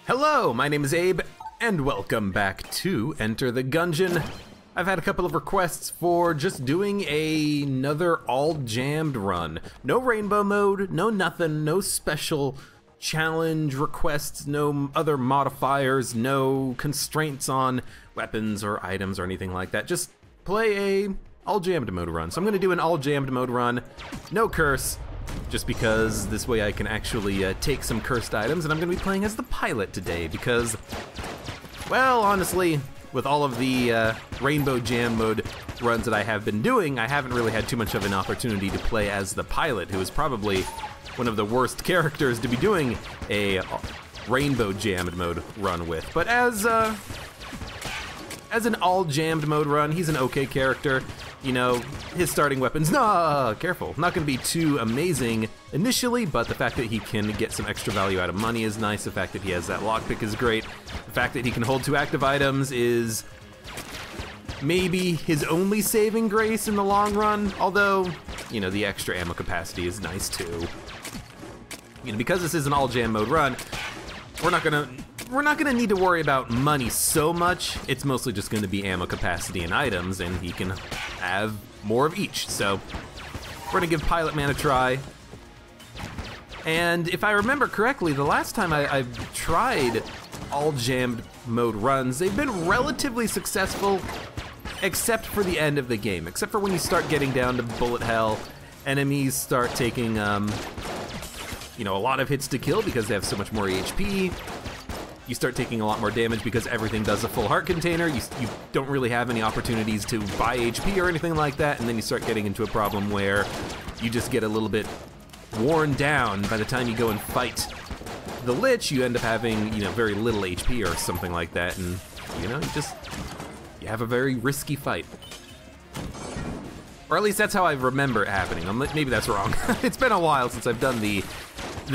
Hello, my name is Abe, and welcome back to Enter the Gungeon. I've had a couple of requests for just doing another all-jammed run. No rainbow mode, no nothing, no special challenge requests, no other modifiers, no constraints on weapons or items or anything like that. Just play a all-jammed mode run. So I'm gonna do an all-jammed mode run, no curse, just because this way I can actually take some cursed items, and I'm going to be playing as the pilot today because, well, honestly, with all of the Rainbow Jam mode runs that I have been doing, I haven't really had too much of an opportunity to play as the pilot, who is probably one of the worst characters to be doing a Rainbow Jammed mode run with. But as an all-jammed mode run, he's an okay character. You know, his starting weapons, careful, not gonna be too amazing initially, but the fact that he can get some extra value out of money is nice. The fact that he has that lockpick is great. The fact that he can hold 2 active items is maybe his only saving grace in the long run, although, you know, the extra ammo capacity is nice too. You know, because this is an all jam mode run, we're not gonna need to worry about money so much. It's mostly just gonna be ammo capacity and items, and he can have more of each. So we're gonna give Pilot Man a try. And if I remember correctly, the last time I've tried all jammed mode runs, they've been relatively successful, except for the end of the game. Except for when you start getting down to bullet hell, enemies start taking, you know, a lot of hits to kill because they have so much more HP. You start taking a lot more damage because everything does a full heart container. You don't really have any opportunities to buy HP or anything like that, and then you start getting into a problem where you just get a little bit worn down. By the time you go and fight the Lich, you end up having, you know, very little HP or something like that, and, you know, you have a very risky fight. Or at least that's how I remember it happening. Maybe that's wrong. It's been a while since I've done the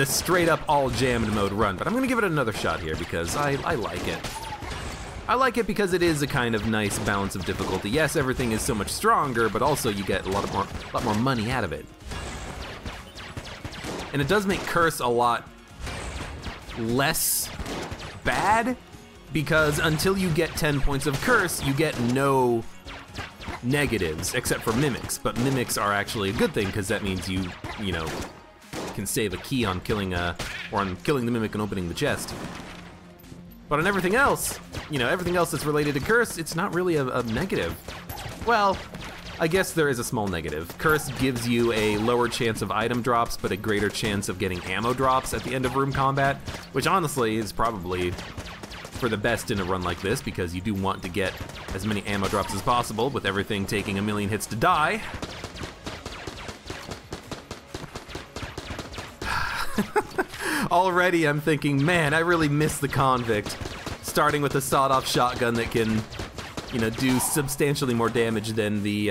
straight up all jammed mode run, but I'm gonna give it another shot here because I like it. I like it because it is a kind of nice balance of difficulty. Yes, everything is so much stronger, but also you get a lot more money out of it. And it does make Curse a lot less bad, because until you get 10 points of Curse, you get no negatives except for Mimics. But Mimics are actually a good thing because that means you know, can save a key on killing the Mimic and opening the chest. But on everything else, you know, everything else that's related to Curse, it's not really a negative. Well, I guess there is a small negative. Curse gives you a lower chance of item drops, but a greater chance of getting ammo drops at the end of room combat, which honestly is probably for the best in a run like this, because you do want to get as many ammo drops as possible, with everything taking a million hits to die. Already I'm thinking, man, I really miss the Convict. Starting with a sawed-off shotgun that can, you know, do substantially more damage than the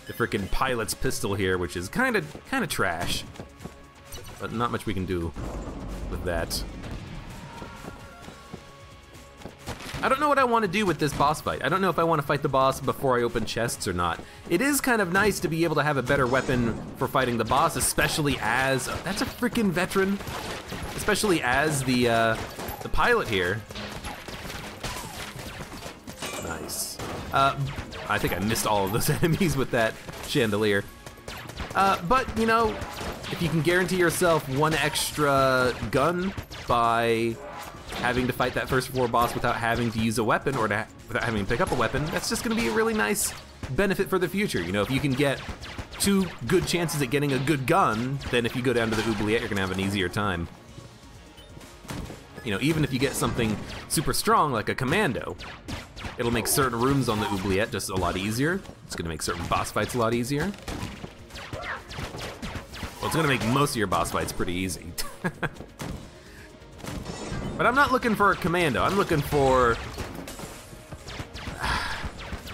frickin' Pilot's pistol here, which is kind of trash. But not much we can do with that. I don't know what I want to do with this boss fight. I don't know if I want to fight the boss before I open chests or not. It is kind of nice to be able to have a better weapon for fighting the boss, especially as, that's a freaking veteran, especially as the pilot here. Nice. I think I missed all of those enemies with that chandelier. But, you know, if you can guarantee yourself 1 extra gun by having to fight that first floor boss without having to use a weapon or without having to pick up a weapon, that's just gonna be a really nice benefit for the future. You know, if you can get 2 good chances at getting a good gun, then if you go down to the oubliette, you're gonna have an easier time. You know, even if you get something super strong like a commando, it'll make certain rooms on the oubliette just a lot easier. It's gonna make certain boss fights a lot easier. Well, it's gonna make most of your boss fights pretty easy. But I'm not looking for a commando. I'm looking for,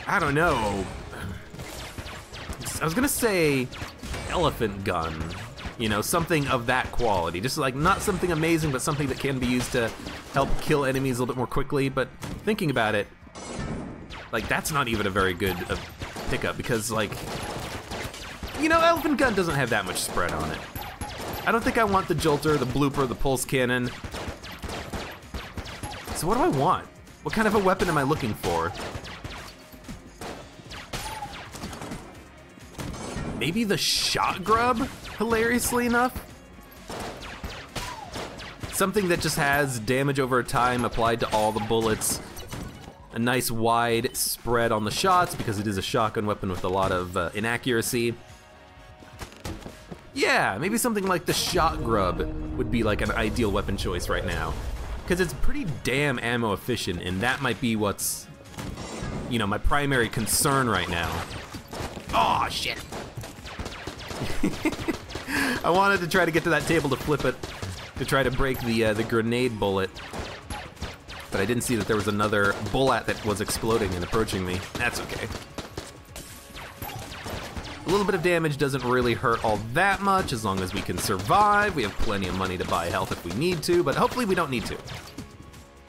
I don't know. I was gonna say elephant gun. You know, something of that quality. Just like not something amazing, but something that can be used to help kill enemies a little bit more quickly. But thinking about it, like that's not even a very good pickup because, like, you know, elephant gun doesn't have that much spread on it. I don't think I want the Jolter, the Blooper, the Pulse Cannon. so what do I want? What kind of a weapon am I looking for? Maybe the shot grub, hilariously enough? Something that just has damage over time applied to all the bullets. A nice wide spread on the shots because it is a shotgun weapon with a lot of inaccuracy. Yeah, maybe something like the shot grub would be like an ideal weapon choice right now. Because it's pretty damn ammo efficient, and that might be what's, you know, my primary concern right now. Oh shit. I wanted to try to get to that table to flip it, to try to break the grenade bullet. But I didn't see that there was another bullet that was exploding and approaching me. That's okay. A little bit of damage doesn't really hurt all that much as long as we can survive. We have plenty of money to buy health if we need to, but hopefully we don't need to.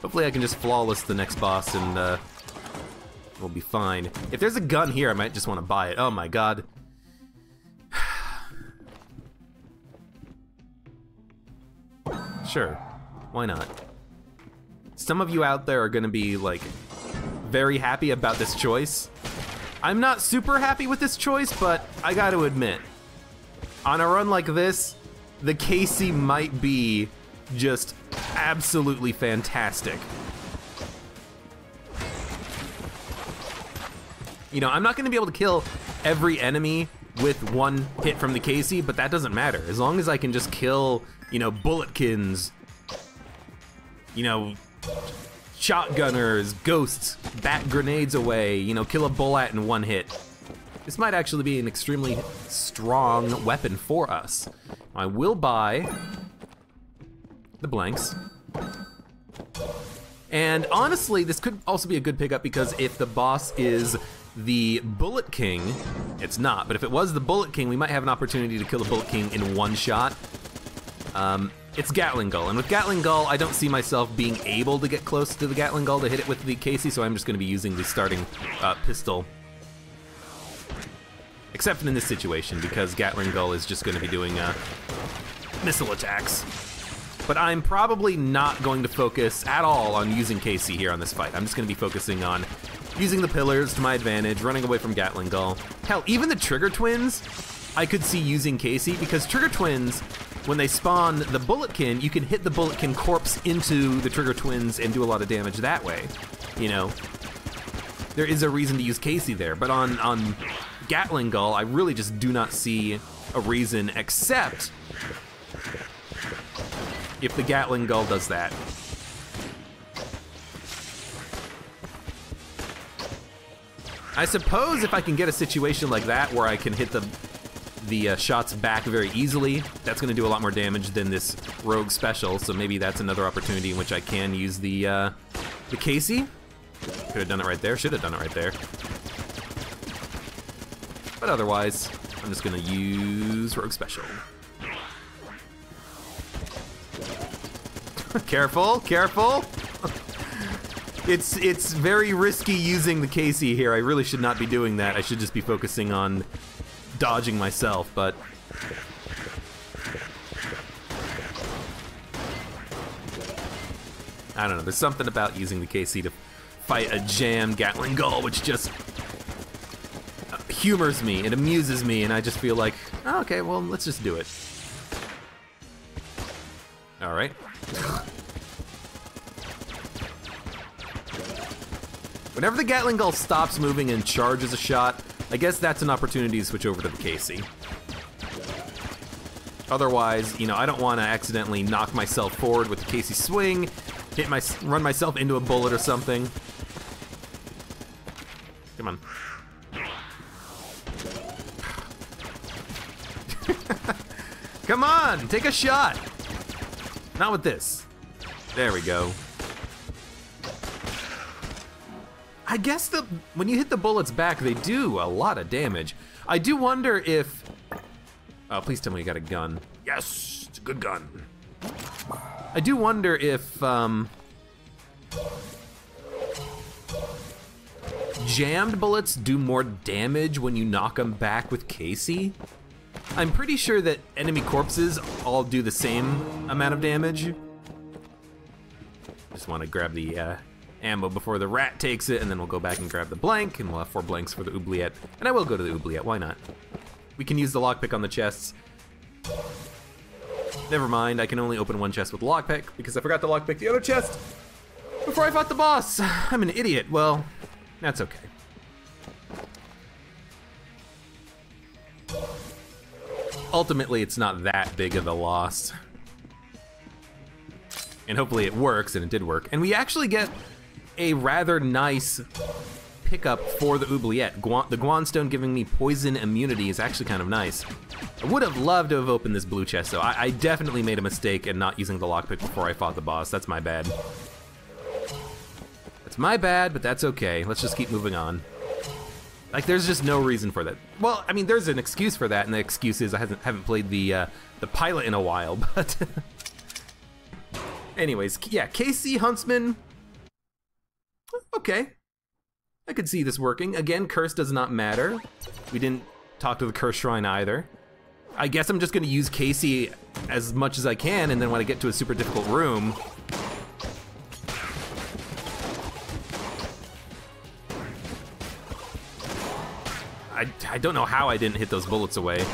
Hopefully I can just flawless the next boss and we'll be fine. If there's a gun here, I might just want to buy it. Oh my god. Sure, why not? Some of you out there are gonna be like very happy about this choice. I'm not super happy with this choice, but I gotta admit, on a run like this, the KC might be just absolutely fantastic. You know, I'm not gonna be able to kill every enemy with one hit from the KC, but that doesn't matter. As long as I can just kill, you know, bulletkins, you know, shotgunners, ghosts, bat grenades away, you know, kill a bullet in one hit. This might actually be an extremely strong weapon for us. I will buy the blanks. And honestly, this could also be a good pickup because if the boss is the Bullet King, it's not, but if it was the Bullet King, we might have an opportunity to kill the Bullet King in one shot. It's Gatling Gull, and with Gatling Gull, I don't see myself being able to get close to the Gatling Gull to hit it with the KC, so I'm just gonna be using the starting pistol. Except in this situation, because Gatling Gull is just gonna be doing missile attacks. But I'm probably not going to focus at all on using KC here on this fight. I'm just gonna be focusing on using the pillars to my advantage, running away from Gatling Gull. Hell, even the Trigger Twins, I could see using KC, because Trigger Twins, when they spawn the Bulletkin, you can hit the Bulletkin corpse into the Trigger Twins and do a lot of damage that way. You know, there is a reason to use KC there, but on Gatling Gull, I really just do not see a reason except if the Gatling Gull does that. I suppose if I can get a situation like that where I can hit the shots back very easily, that's gonna do a lot more damage than this rogue special, so maybe that's another opportunity in which I can use the KC. Could have done it right there, should have done it right there. But otherwise, I'm just gonna use rogue special. Careful, careful. It's very risky using the KC here. I really should not be doing that. I should just be focusing on dodging myself, but I don't know. There's something about using the KC to fight a jammed Gatling Gull which just humors me, it amuses me, and I just feel like, oh, okay, well, let's just do it. All right. Whenever the Gatling Gull stops moving and charges a shot, I guess that's an opportunity to switch over to the KC. Otherwise, you know, I don't want to accidentally knock myself forward with the KC swing, run myself into a bullet or something. Come on. Come on, take a shot. Not with this. There we go. I guess when you hit the bullets back, they do a lot of damage. I do wonder if... Oh, please tell me you got a gun. Yes, it's a good gun. I do wonder if jammed bullets do more damage when you knock them back with KC. I'm pretty sure that enemy corpses all do the same amount of damage. Just want to grab the ammo before the rat takes it, and then we'll go back and grab the blank, and we'll have 4 blanks for the oubliette. And I will go to the oubliette, why not? We can use the lockpick on the chests. Never mind, I can only open 1 chest with lockpick, because I forgot to lockpick the other chest before I fought the boss. I'm an idiot. Well, that's okay. Ultimately, it's not that big of a loss. And hopefully it works, and it did work. And we actually get a rather nice pickup for the oubliette. The Guanstone giving me poison immunity is actually kind of nice. I would have loved to have opened this blue chest, though. I definitely made a mistake in not using the lockpick before I fought the boss. That's my bad. That's my bad, but that's okay. Let's just keep moving on. Like, there's just no reason for that. Well, I mean, there's an excuse for that, and the excuse is I haven't played the pilot in a while, but... Anyways, yeah, KC Huntsman. Okay. I could see this working. Again, curse does not matter. We didn't talk to the curse shrine either. I guess I'm just gonna use Casey as much as I can, and then when I get to a super difficult room, I don't know how I didn't hit those bullets away.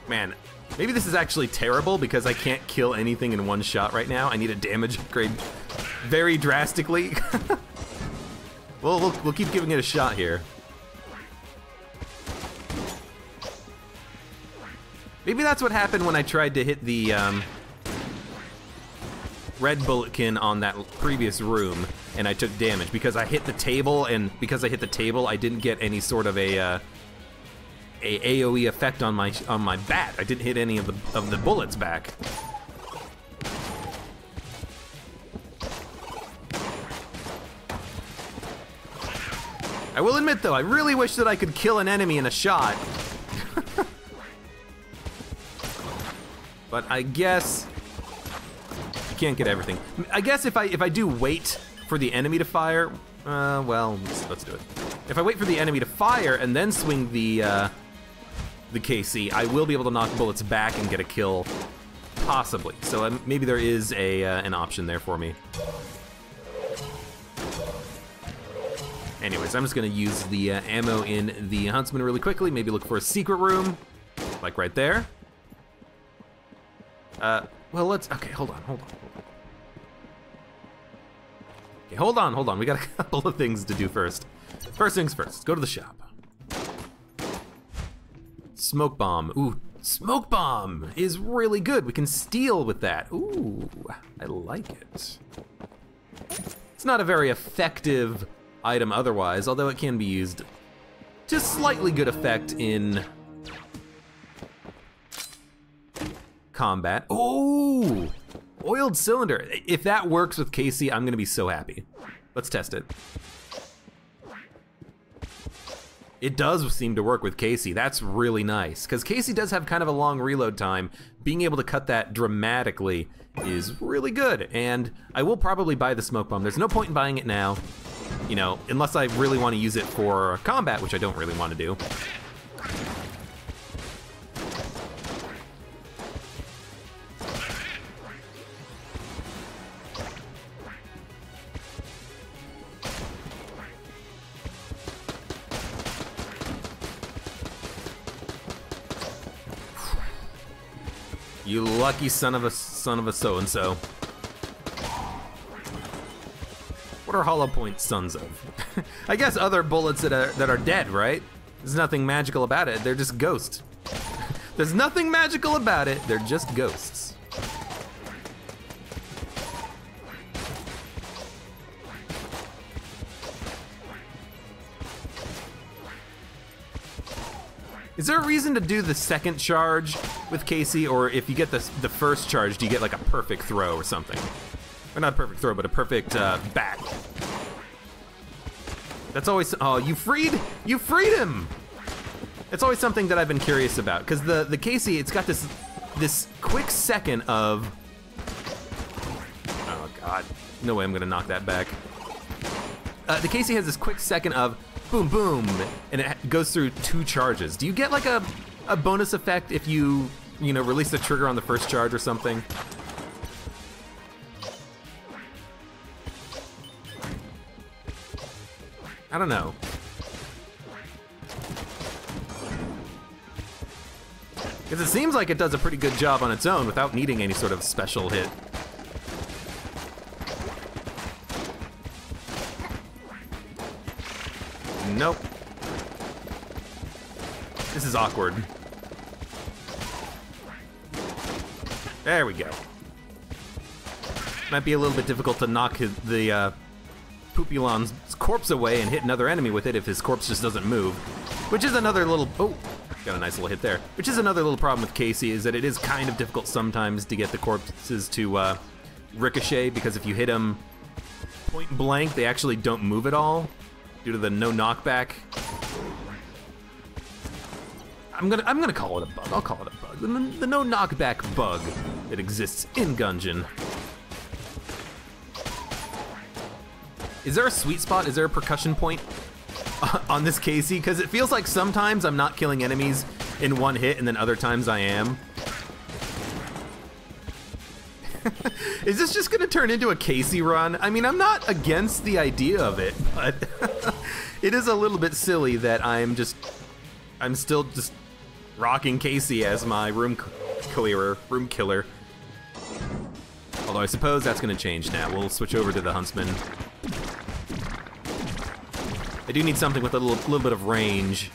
Man, maybe this is actually terrible because I can't kill anything in 1 shot right now. I need a damage upgrade very drastically. Well, we'll keep giving it a shot here. Maybe that's what happened when I tried to hit the red bulletkin on that previous room, and I took damage because I hit the table, and because I hit the table, I didn't get any sort of a AOE effect on my bat. I didn't hit any of the bullets back. I will admit though, I really wish that I could kill an enemy in a shot. But I guess you can't get everything. I guess if I do wait for the enemy to fire, well, let's do it. If I wait for the enemy to fire and then swing the KC, I will be able to knock bullets back and get a kill, possibly. So maybe there is an option there for me. Anyways, I'm just gonna use the ammo in the Huntsman really quickly, maybe look for a secret room, like right there. Well, okay, hold on. Okay, hold on, we got a couple of things to do first. First things first, go to the shop. Smoke bomb, ooh, smoke bomb is really good. We can steal with that. Ooh, I like it. It's not a very effective item otherwise, although it can be used to slightly good effect in combat. Oh, oiled cylinder. If that works with Casey, I'm gonna be so happy. Let's test it. It does seem to work with Casey. That's really nice, because Casey does have kind of a long reload time. Being able to cut that dramatically is really good, and I will probably buy the smoke bomb. There's no point in buying it now, you know, unless I really want to use it for combat, which I don't really want to do. You lucky son of a so-and-so. What are hollow points sons of? I guess other bullets that are dead, right? There's nothing magical about it. They're just ghosts. There's nothing magical about it. They're just ghosts. Is there a reason to do the second charge with Casey, or if you get the first charge, do you get like a perfect throw or something? Or not a perfect throw, but a perfect bat. That's always, oh, you freed him! It's always something that I've been curious about, because the Casey, it's got this quick second of, oh God, no way I'm gonna knock that back. The Casey has this quick second of boom, boom, and it goes through 2 charges. Do you get like a a bonus effect if you know, release the trigger on the first charge or something. I don't know. Because it seems like it does a pretty good job on its own without needing any sort of special hit. Nope. This is awkward. There we go. Might be a little bit difficult to knock the Poopulon's corpse away and hit another enemy with it if his corpse just doesn't move. Which is another little... Oh, got a nice little hit there. Which is another little problem with Casey, is that it is kind of difficult sometimes to get the corpses to ricochet, because if you hit them point blank, they actually don't move at all due to the no knockback. I'm gonna call it a bug. I'll call it a bug. The no knockback bug that exists in Gungeon. Is there a sweet spot? Is there a percussion point on this Casey? Because it feels like sometimes I'm not killing enemies in one hit, and then other times I am. Is this just gonna turn into a Casey run? I mean, I'm not against the idea of it, but it is a little bit silly that I'm still just rocking Casey as my room killer. Although I suppose that's gonna change now. We'll switch over to the Huntsman. I do need something with a little bit of range.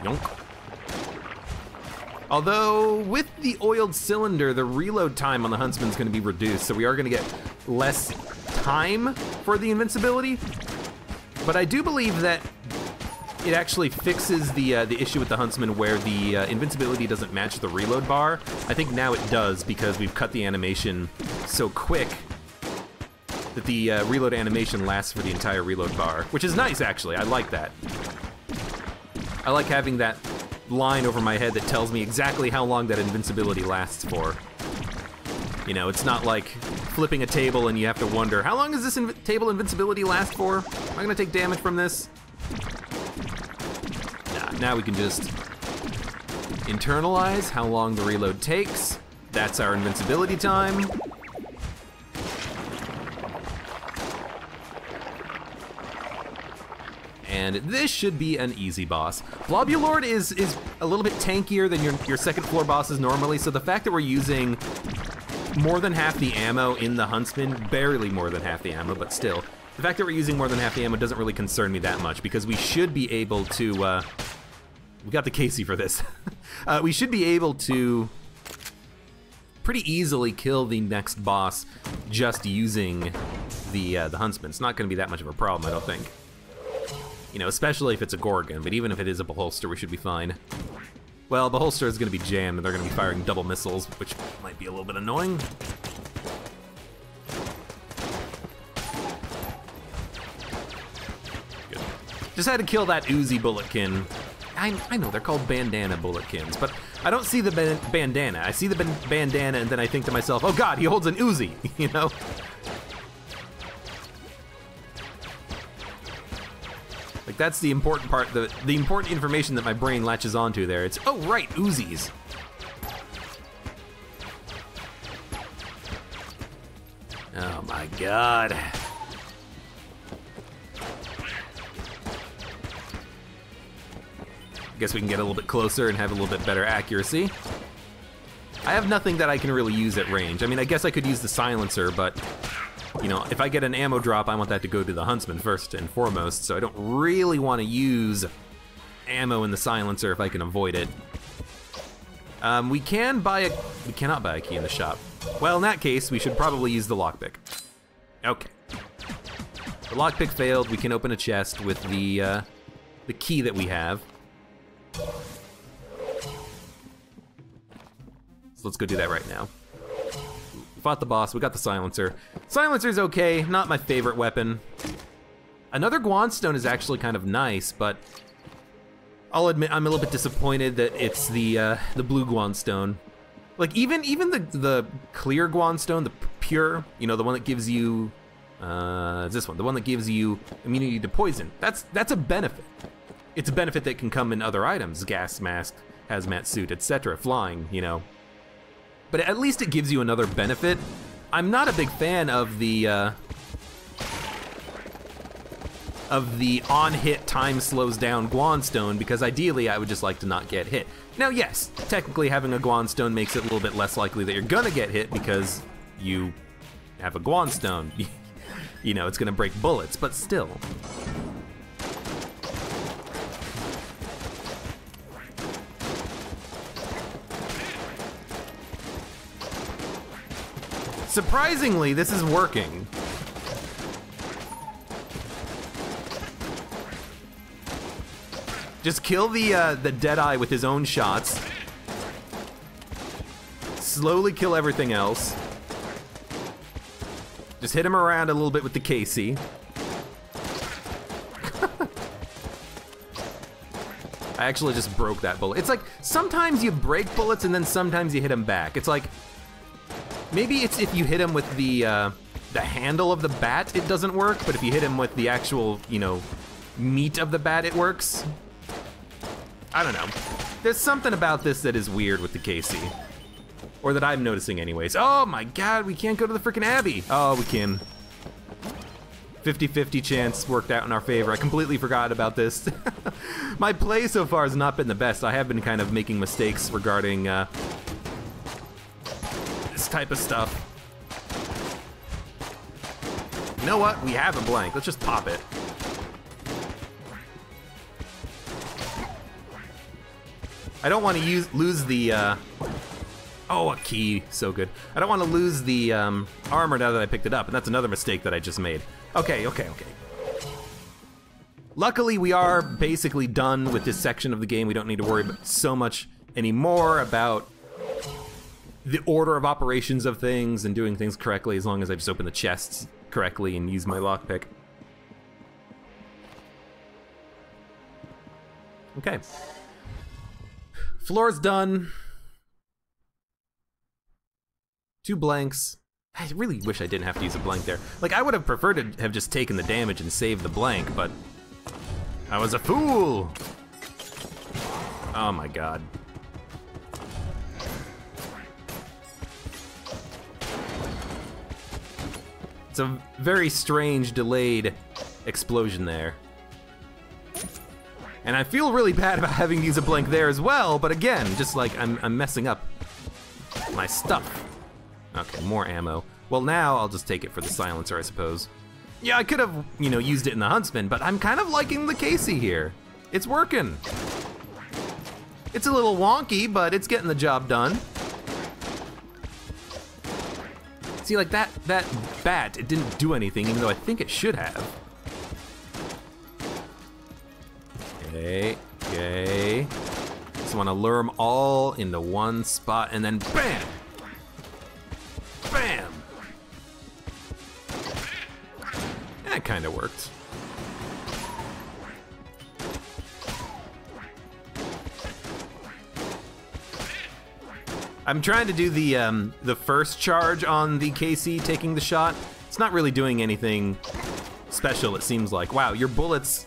Yonk. Although, with the oiled cylinder, the reload time on the Huntsman is going to be reduced, so we are going to get less time for the invincibility. But I do believe that it actually fixes the issue with the Huntsman where the invincibility doesn't match the reload bar. I think now it does, because we've cut the animation so quick that the reload animation lasts for the entire reload bar, which is nice, actually. I like that. I like having that line over my head that tells me exactly how long that invincibility lasts for. You know, it's not like flipping a table and you have to wonder, how long does this table invincibility last for? Am I gonna take damage from this? Nah, now we can just internalize how long the reload takes. That's our invincibility time. And this should be an easy boss. Blobulord is a little bit tankier than your second floor bosses normally, so the fact that we're using more than half the ammo in the Huntsman, barely more than half the ammo, but still, the fact that we're using more than half the ammo doesn't really concern me that much, because we should be able to, we got the Casey for this. We should be able to pretty easily kill the next boss just using the Huntsman. It's not gonna be that much of a problem, I don't think. You know, especially if it's a Gorgon, but even if it is a Beholster, we should be fine. Well, Beholster is going to be jammed, and they're going to be firing double missiles, which might be a little bit annoying. Good. Just had to kill that Uzi Bulletkin. I know, they're called bandana Bulletkins, but I don't see the bandana. I see the bandana, and then I think to myself, oh god, he holds an Uzi, you know? Like, that's the important part, the important information that my brain latches onto there. It's, oh right, Uzis. Oh my god. Guess we can get a little bit closer and have a little bit better accuracy. I have nothing that I can really use at range. I mean, I guess I could use the silencer, but you know, if I get an ammo drop, I want that to go to the Huntsman first and foremost, so I don't really want to use ammo in the silencer if I can avoid it. We cannot buy a key in the shop. Well, in that case, we should probably use the lockpick. Okay. The lockpick failed. We can open a chest with the key that we have. So let's go do that right now. Fought the boss, we got the silencer. Silencer's okay, not my favorite weapon. Another Guanstone is actually kind of nice, but I'll admit I'm a little bit disappointed that it's the blue Guanstone. Like even the clear Guanstone, the pure, you know, the one that gives you This one, the one that gives you immunity to poison. That's a benefit. It's a benefit that can come in other items, gas mask, hazmat suit, etc., flying, you know. But at least it gives you another benefit. I'm not a big fan of the on-hit time slows down Guanstone, because ideally I would just like to not get hit. Now yes, technically having a Guanstone makes it a little bit less likely that you're gonna get hit because you have a Guanstone. You know, it's gonna break bullets, but still. Surprisingly, this is working. Just kill the Deadeye with his own shots. Slowly kill everything else. Just hit him around a little bit with the Casey. I actually just broke that bullet. It's like, sometimes you break bullets and then sometimes you hit them back. It's like, maybe it's if you hit him with the handle of the bat, it doesn't work, but if you hit him with the actual, you know, meat of the bat, it works. I don't know. There's something about this that is weird with the Casey. Or that I'm noticing anyways. Oh my god, we can't go to the frickin' Abbey. Oh, we can. 50-50 chance worked out in our favor. I completely forgot about this. My play so far has not been the best. I have been kind of making mistakes regarding this type of stuff. You know what? We have a blank. Let's just pop it. I don't want to lose the, oh, a key, so good. I don't want to lose the armor now that I picked it up, and that's another mistake that I just made. Okay. Luckily, we are basically done with this section of the game. We don't need to worry so much anymore about the order of operations of things and doing things correctly, as long as I just open the chests correctly and use my lockpick. Okay. Floor's done. 2 blanks. I really wish I didn't have to use a blank there. Like, I would have preferred to have just taken the damage and saved the blank, but I was a fool. Oh my god. It's a very strange delayed explosion there. And I feel really bad about having to use a blank there as well, but again, just like I'm messing up my stuff. Okay, more ammo. Well, now I'll just take it for the silencer, I suppose. Yeah, I could have, you know, used it in the Huntsman, but I'm kind of liking the Casey here. It's working. It's a little wonky, but it's getting the job done. See, like that bat, it didn't do anything, even though I think it should have. Okay. Just want to lure them all into one spot and then bam! Bam! That kind of worked. I'm trying to do the first charge on the KC taking the shot. It's not really doing anything special, it seems like. Wow, your bullets...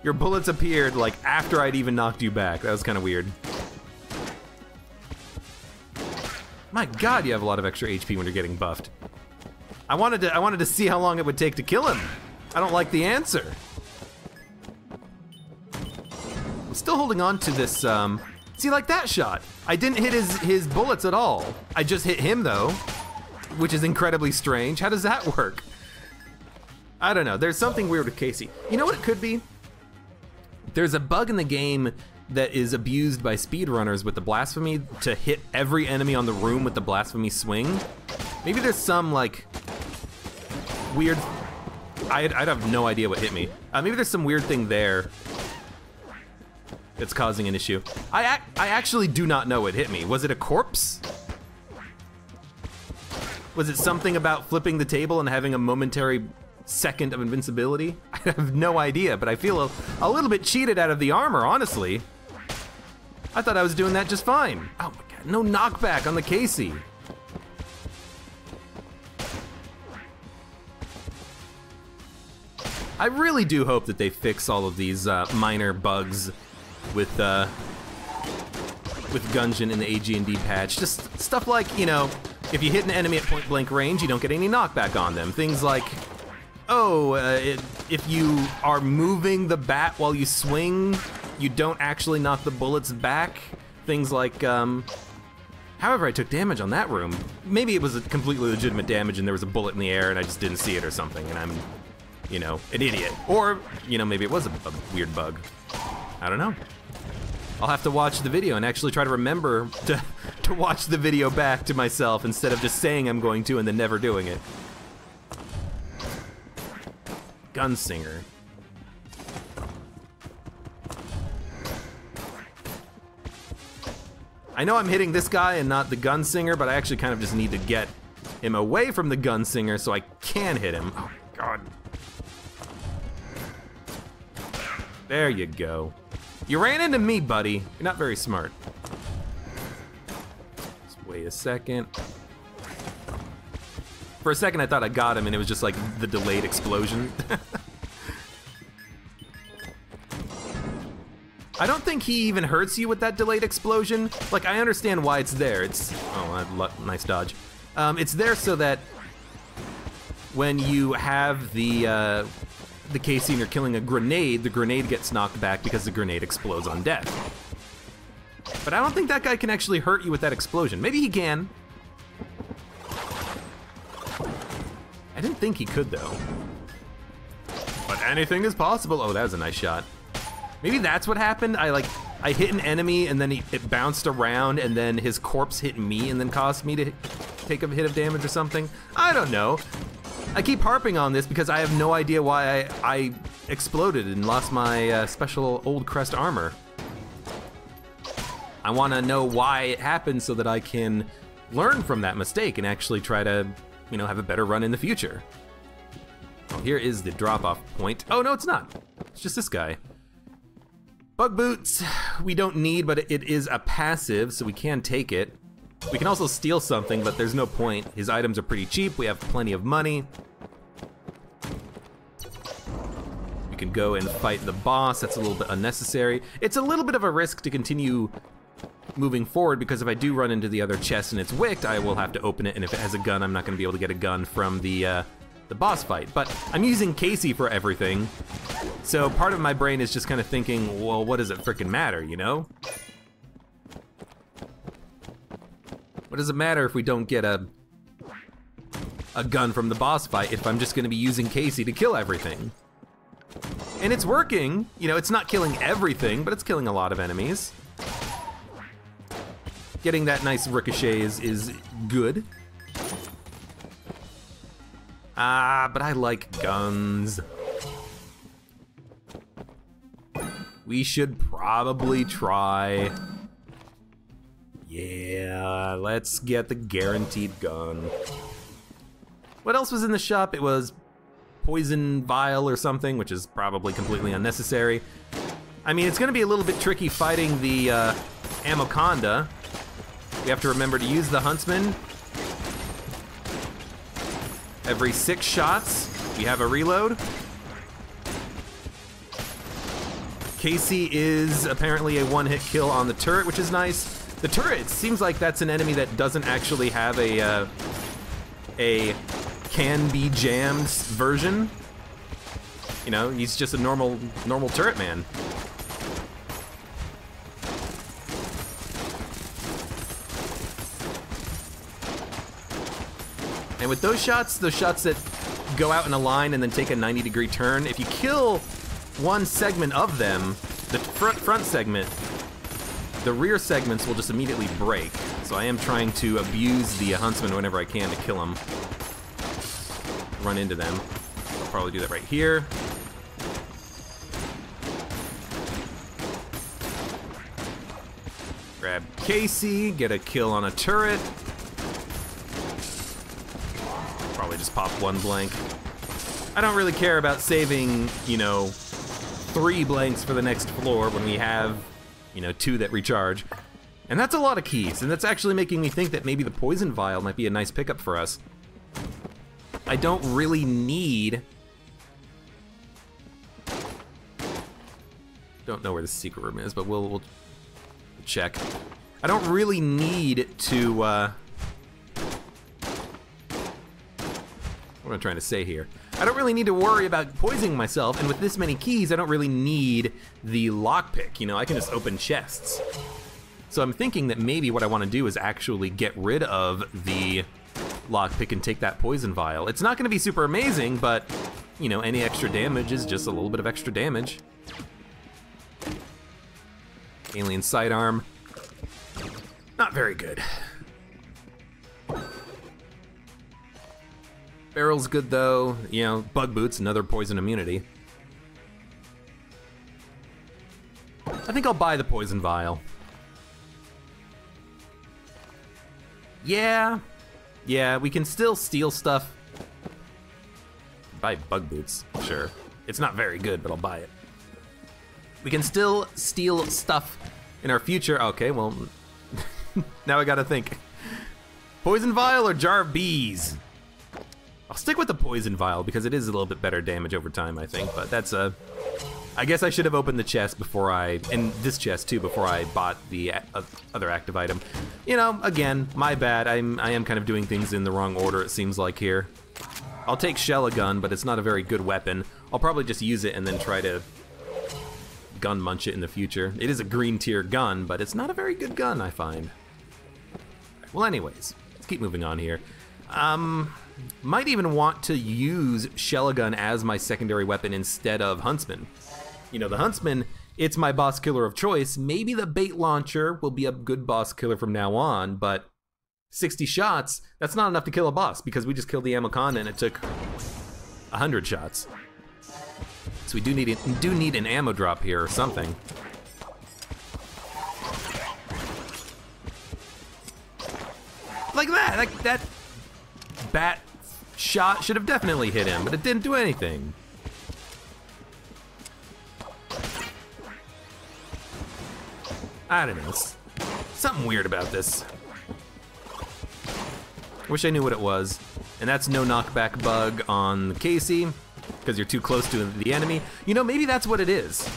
Your bullets appeared like after I'd even knocked you back. That was kind of weird. My god, you have a lot of extra HP when you're getting buffed. I wanted to see how long it would take to kill him. I don't like the answer. I'm still holding on to this, see, like that shot. I didn't hit his bullets at all. I just hit him though, which is incredibly strange. How does that work? I don't know, there's something weird with Casey. You know what it could be? There's a bug in the game that is abused by speedrunners with the Blasphemy to hit every enemy on the room with the Blasphemy swing. Maybe there's some, like, weird... I'd have no idea what hit me. Maybe there's some weird thing there that's causing an issue. I actually do not know what hit me. Was it a corpse? Was it something about flipping the table and having a momentary second of invincibility? I have no idea, but I feel a little bit cheated out of the armor, honestly. I thought I was doing that just fine. Oh my god, no knockback on the Casey. I really do hope that they fix all of these minor bugs with Gungeon in the AG&D patch. Just stuff like, you know, if you hit an enemy at point blank range, you don't get any knockback on them. Things like, if you are moving the bat while you swing, you don't actually knock the bullets back. Things like, however I took damage on that room. Maybe it was a completely legitimate damage and there was a bullet in the air and I just didn't see it or something and I'm, you know, an idiot. Or, you know, maybe it was a weird bug. I don't know. I'll have to watch the video and actually try to remember to watch the video back to myself instead of just saying I'm going to and then never doing it. Gunsinger. I know I'm hitting this guy and not the Gunsinger, but I actually kind of just need to get him away from the Gunsinger so I can hit him. Oh, God. There you go. You ran into me, buddy. You're not very smart. Just wait a second. For a second, I thought I got him, and it was just like the delayed explosion. I don't think he even hurts you with that delayed explosion. Like, I understand why it's there. It's, oh, nice dodge. It's there so that when you have the KC and you're killing a grenade, the grenade gets knocked back because the grenade explodes on death. But I don't think that guy can actually hurt you with that explosion. Maybe he can. I didn't think he could, though. But anything is possible. Oh, that was a nice shot. Maybe that's what happened. I hit an enemy and then it bounced around and then his corpse hit me and then caused me to take a hit of damage or something. I don't know. I keep harping on this because I have no idea why I exploded and lost my special old crest armor. I want to know why it happened so that I can learn from that mistake and actually try to, you know, have a better run in the future. Oh, here is the drop-off point. Oh, no, it's not. It's just this guy. Bug boots, we don't need, but it is a passive, so we can take it. We can also steal something, but there's no point. His items are pretty cheap, we have plenty of money. We can go and fight the boss, that's a little bit unnecessary. It's a little bit of a risk to continue moving forward, because if I do run into the other chest and it's wicked, I will have to open it, and if it has a gun, I'm not gonna be able to get a gun from the boss fight. But I'm using Casey for everything, so part of my brain is just kind of thinking, well, what does it frickin' matter, you know? What does it matter if we don't get a gun from the boss fight if I'm just gonna be using Casey to kill everything? And it's working, you know, it's not killing everything, but it's killing a lot of enemies. Getting that nice ricochet is good. But I like guns. We should probably try. Yeah, let's get the guaranteed gun. What else was in the shop? It was poison vial or something, which is probably completely unnecessary. I mean, it's gonna be a little bit tricky fighting the Amoconda. We have to remember to use the Huntsman. Every 6 shots, we have a reload. Casey is apparently a one-hit kill on the turret, which is nice. The turret, it seems like that's an enemy that doesn't actually have a can-be-jammed version. You know, he's just a normal turret man. And with those shots that go out in a line and then take a 90-degree turn, if you kill one segment of them, the front segment, the rear segments will just immediately break. So I am trying to abuse the Huntsman whenever I can to kill them. Run into them. I'll probably do that right here. Grab Casey, get a kill on a turret. Probably just pop one blank. I don't really care about saving, you know, 3 blanks for the next floor when we have, you know, 2 that recharge. And that's a lot of keys, and that's actually making me think that maybe the poison vial might be a nice pickup for us. I don't really need Don't know where the secret room is, but we'll check. I don't really need to, what am I trying to say here? I don't really need to worry about poisoning myself, and with this many keys, I don't really need the lockpick, you know? I can just open chests. So I'm thinking that maybe what I want to do is actually get rid of the lockpick and take that poison vial. It's not going to be super amazing, but, you know, any extra damage is just a little bit of extra damage. Alien sidearm. Not very good. Barrel's good though. You know, bug boots, another poison immunity. I think I'll buy the poison vial. Yeah, we can still steal stuff. Buy bug boots, sure. It's not very good, but I'll buy it. We can still steal stuff in our future. Okay, well, now I gotta think. Poison vial or jar of bees? I'll stick with the poison vial because it is a little bit better damage over time, I think, but that's I guess I should have opened the chest before and this chest too, before I bought the other active item. You know, again, my bad. I am kind of doing things in the wrong order, it seems like here. I'll take Chillin, but it's not a very good weapon. I'll probably just use it and then try to gun munch it in the future. It is a green tier gun, but it's not a very good gun, I find. Well, anyways, let's keep moving on here. Might even want to use Chillin as my secondary weapon instead of Huntsman. You know, the Huntsman, it's my boss killer of choice. Maybe the bait launcher will be a good boss killer from now on, but 60 shots, that's not enough to kill a boss because we just killed the Amokana and it took 100 shots. So we do need an ammo drop here or something. Like that, that bat shot should have definitely hit him, but it didn't do anything. I don't know, something weird about this. Wish I knew what it was. And that's no knockback bug on Casey, because you're too close to the enemy. You know, maybe that's what it is.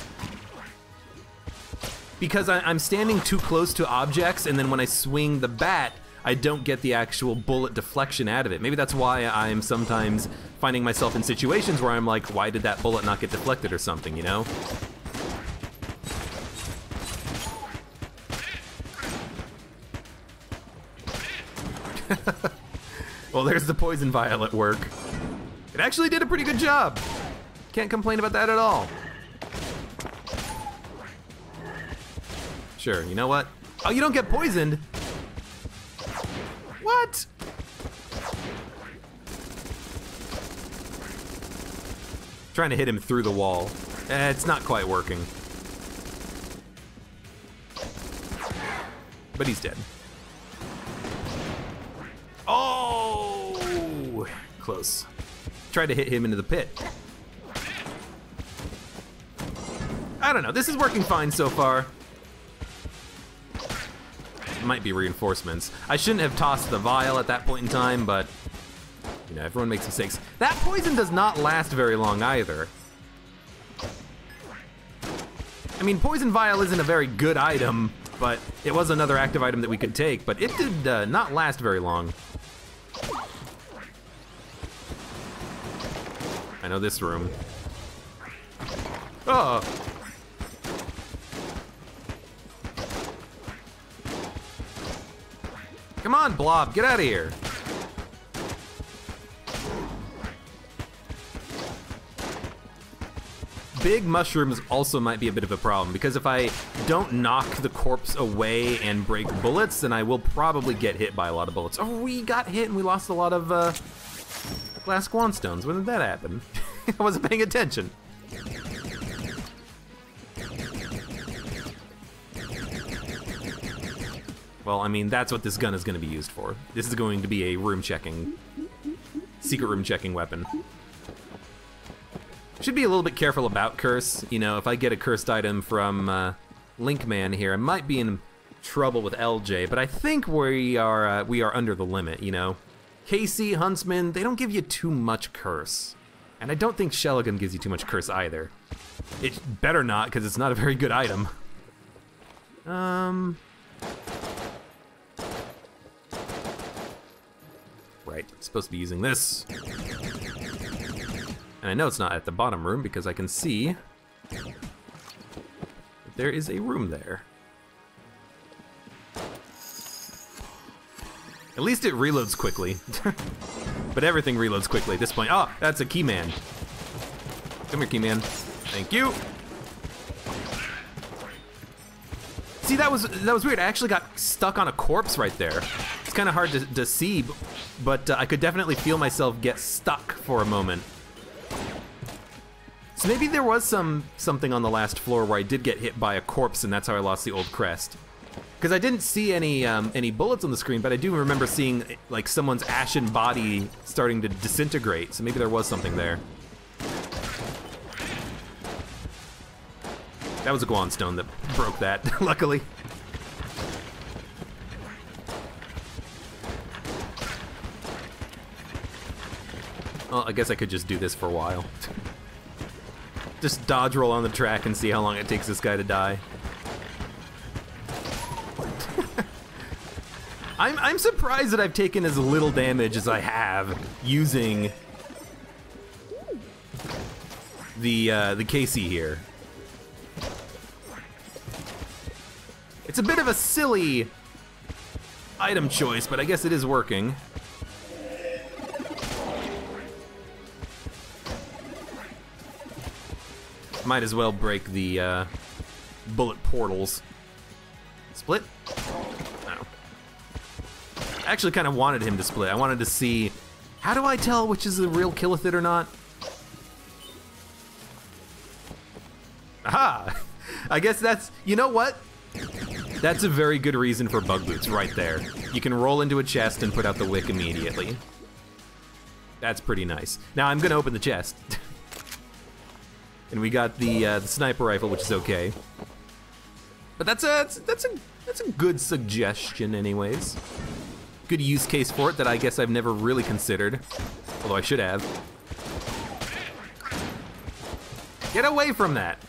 Because I'm standing too close to objects, and then when I swing the bat, I don't get the actual bullet deflection out of it. Maybe that's why I'm sometimes finding myself in situations where I'm like, why did that bullet not get deflected or something, you know? Well, there's the poison vial at work. It actually did a pretty good job. Can't complain about that at all. Sure, you know what? Oh, you don't get poisoned? What? Trying to hit him through the wall. It's not quite working. But he's dead. Oh! Close. Tried to hit him into the pit. I don't know, this is working fine so far. Might be reinforcements. I shouldn't have tossed the vial at that point in time, but you know, everyone makes mistakes. That poison does not last very long either. I mean, poison vial isn't a very good item, but it was another active item that we could take, but it did not last very long. I know this room. Oh! Come on, Blob, get out of here. Big mushrooms also might be a bit of a problem, because if I don't knock the corpse away and break bullets, then I will probably get hit by a lot of bullets. Oh, we got hit and we lost a lot of glass squanstones. When did that happen? I wasn't paying attention. Well, I mean, that's what this gun is going to be used for. This is going to be a secret room checking weapon. Should be a little bit careful about curse. You know, if I get a cursed item from Linkman here, I might be in trouble with LJ, but I think we are under the limit, you know. Casey, Huntsman, they don't give you too much curse. And I don't think Chillin gives you too much curse either. It better not, because it's not a very good item. Right, supposed to be using this. And I know it's not at the bottom room because I can see that there is a room there. At least it reloads quickly. But everything reloads quickly at this point. Oh, that's a keyman. Come here, keyman. Thank you. See, that was weird. I actually got stuck on a corpse right there. It's kind of hard to see, but I could definitely feel myself get stuck for a moment. So maybe there was something on the last floor where I did get hit by a corpse, and that's how I lost the old crest. Because I didn't see any bullets on the screen, but I do remember seeing like someone's ashen body starting to disintegrate. So maybe there was something there. That was a Guanstone that broke that, luckily. Well, I guess I could just do this for a while. Just dodge roll on the track and see how long it takes this guy to die. I'm surprised that I've taken as little damage as I have using the Casey here. It's a bit of a silly item choice, but I guess it is working. Might as well break the bullet portals. Split? No. I actually kind of wanted him to split. I wanted to see, how do I tell which is the real Killithid or not? Aha! I guess that's, you know what? That's a very good reason for bug boots right there. You can roll into a chest and put out the wick immediately. That's pretty nice. Now I'm gonna open the chest. And we got the sniper rifle, which is okay. But that's a good suggestion anyways. Good use case for it that I guess I've never really considered. Although I should have. Get away from that.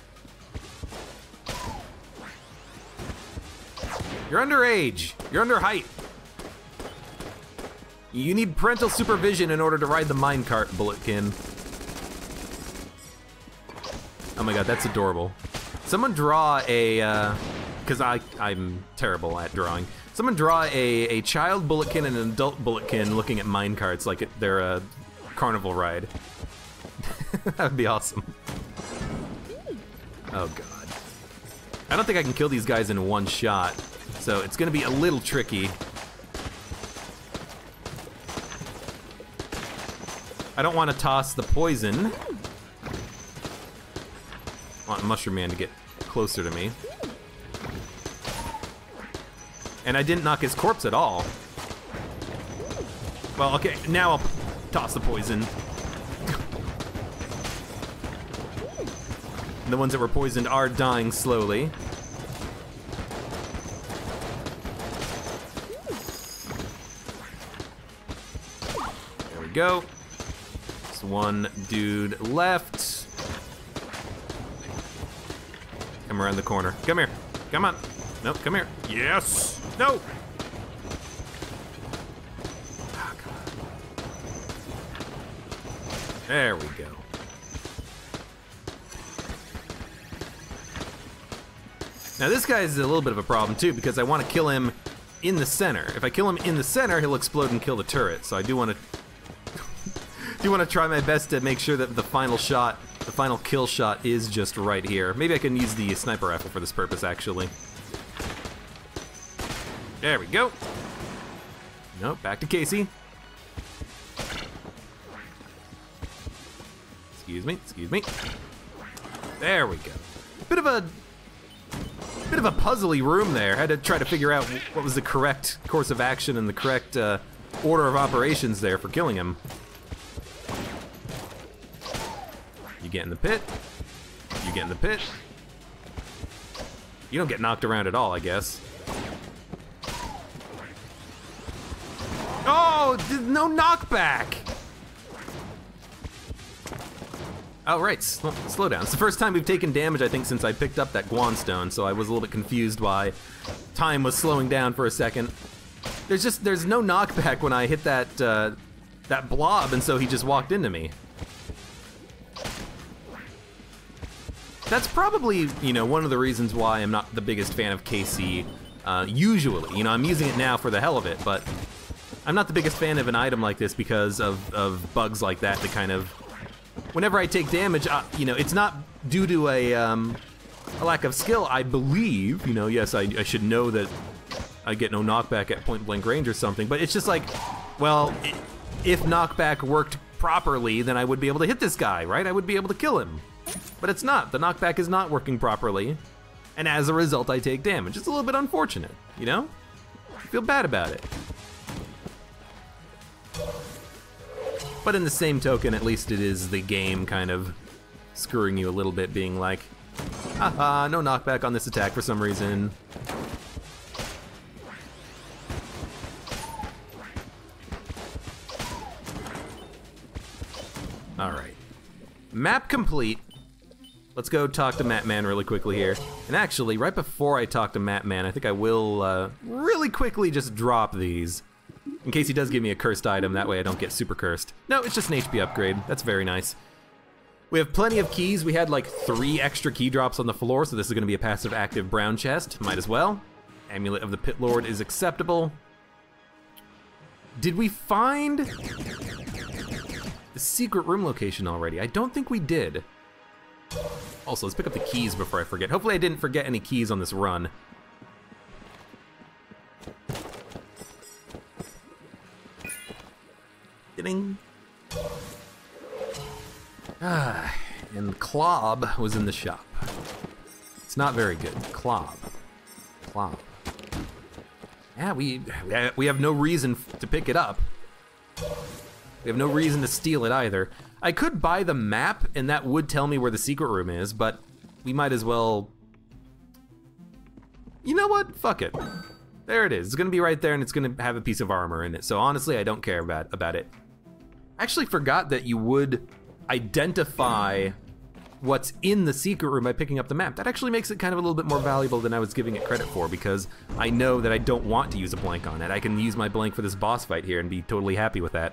You're underage. You're under height. You need parental supervision in order to ride the minecart, Bulletkin. Oh my god, that's adorable. Someone draw a, because I'm terrible at drawing. Someone draw a child Bulletkin and an adult Bulletkin looking at minecarts like they're a carnival ride. That would be awesome. Oh god. I don't think I can kill these guys in one shot, so it's gonna be a little tricky. I don't want to toss the poison. I want Mushroom Man to get closer to me. And I didn't knock his corpse at all. Well, okay, now I'll toss the poison. The ones that were poisoned are dying slowly. There we go. There's one dude left. Come around the corner. Come here. Come on. No, come here. Yes! No! Oh, God. There we go. Now this guy is a little bit of a problem too because I want to kill him in the center. If I kill him in the center, he'll explode and kill the turret. So I do want to try my best to make sure that the final shot, the final kill shot is just right here. Maybe I can use the sniper rifle for this purpose actually. There we go. Nope, back to Casey. Excuse me, excuse me. There we go. Bit of a puzzly room there. Had to try to figure out what was the correct course of action and the correct order of operations there for killing him. You get in the pit. You get in the pit. You don't get knocked around at all, I guess. Oh, no knockback! Oh, right, slow down. It's the first time we've taken damage, I think, since I picked up that Guanstone, so I was a little bit confused why time was slowing down for a second. There's no knockback when I hit that, that blob, and so he just walked into me. That's probably, you know, one of the reasons why I'm not the biggest fan of KC, usually. You know, I'm using it now for the hell of it, but I'm not the biggest fan of an item like this because of bugs like that kind of... Whenever I take damage, you know, it's not due to a lack of skill, I believe. You know, yes, I should know that I get no knockback at point blank range or something, but it's just like, well, if knockback worked properly, then I would be able to hit this guy, right? I would be able to kill him. But it's not. The knockback is not working properly, and as a result, I take damage. It's a little bit unfortunate, you know? I feel bad about it. But in the same token, at least it is the game kind of screwing you a little bit, being like, haha, no knockback on this attack for some reason. All right, map complete. Let's go talk to Matman really quickly here. And actually, right before I talk to Matman, I think I will really quickly just drop these. In case he does give me a cursed item, that way I don't get super cursed. No, it's just an HP upgrade. That's very nice. We have plenty of keys. We had like 3 extra key drops on the floor, so this is gonna be a passive active brown chest. Might as well. Amulet of the Pit Lord is acceptable. Did we find the secret room location already? I don't think we did. Also, let's pick up the keys before I forget. Hopefully I didn't forget any keys on this run. Ding. Ah, and Clob was in the shop. It's not very good. Clob. Yeah, we have no reason to pick it up. We have no reason to steal it either. I could buy the map, and that would tell me where the secret room is, but we might as well... You know what? Fuck it. There it is. It's gonna be right there, and it's gonna have a piece of armor in it. So honestly, I don't care about it. I actually forgot that you would identify what's in the secret room by picking up the map. That actually makes it kind of a little bit more valuable than I was giving it credit for, because I know that I don't want to use a blank on it. I can use my blank for this boss fight here and be totally happy with that.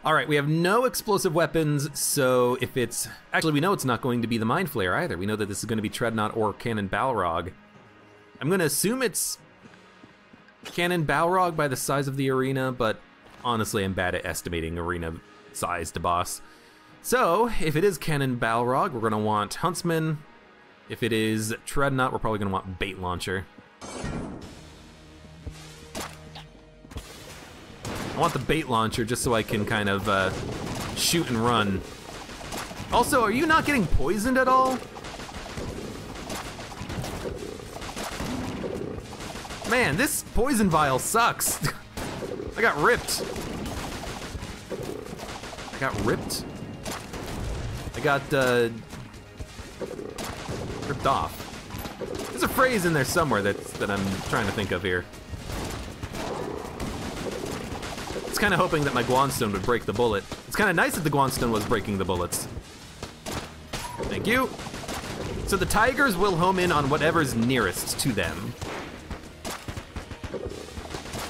All right, we have no explosive weapons, so if it's... Actually, we know it's not going to be the Mind Flayer either. We know that this is going to be Treadnought or Cannon Balrog. I'm going to assume it's Cannon Balrog by the size of the arena, but honestly, I'm bad at estimating arena size to boss. So, if it is Cannon Balrog, we're going to want Huntsman. If it is Treadnought, we're probably going to want Bait Launcher. I want the Bait Launcher just so I can kind of shoot and run. Also, are you not getting poisoned at all? Man, this poison vial sucks. I got ripped. I got ripped off. There's a phrase in there somewhere that I'm trying to think of here. It's kind of hoping that my Guanstone would break the bullet. It's kind of nice that the Guanstone was breaking the bullets. Thank you. So the Tigers will home in on whatever's nearest to them.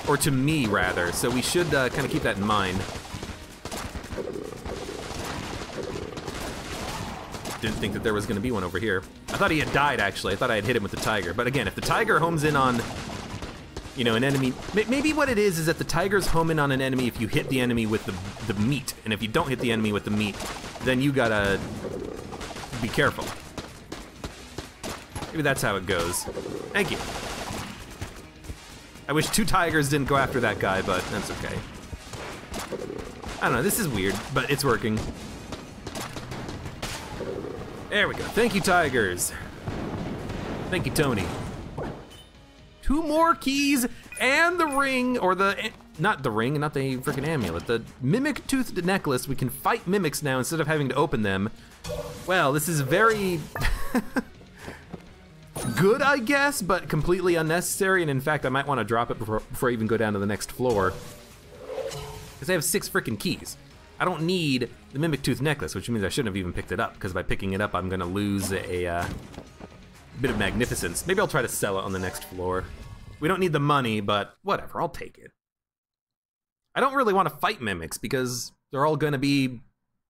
Or to me, rather. So we should kind of keep that in mind. Didn't think that there was going to be one over here. I thought he had died, actually. I thought I had hit him with the Tiger. But again, if the Tiger homes in on... You know, an enemy, maybe what it is that the Tigers home in on an enemy if you hit the enemy with the meat, and if you don't hit the enemy with the meat, then you gotta be careful. Maybe that's how it goes. Thank you. I wish 2 Tigers didn't go after that guy, but that's okay. I don't know, this is weird, but it's working. There we go. Thank you, Tigers. Thank you, Tony. 2 more keys and the ring, or the, not the ring, not the freaking amulet, the mimic toothed necklace. We can fight mimics now instead of having to open them. Well, this is very good, I guess, but completely unnecessary. And in fact, I might want to drop it before I even go down to the next floor, because I have 6 freaking keys. I don't need the Mimic Tooth necklace, which means I shouldn't have even picked it up, because by picking it up, I'm gonna lose a bit of magnificence. Maybe I'll try to sell it on the next floor. We don't need the money, but whatever, I'll take it. I don't really want to fight mimics, because they're all gonna be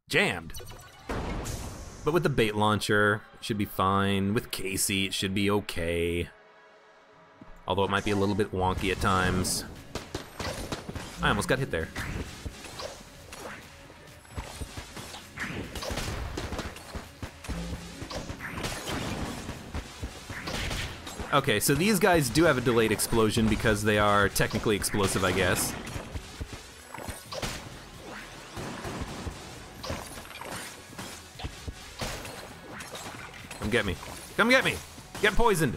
jammed. But with the bait launcher, it should be fine. With Casey, it should be okay. Although it might be a little bit wonky at times. I almost got hit there. Okay, so these guys do have a delayed explosion because they are technically explosive, I guess. Come get me. Come get me! Get poisoned!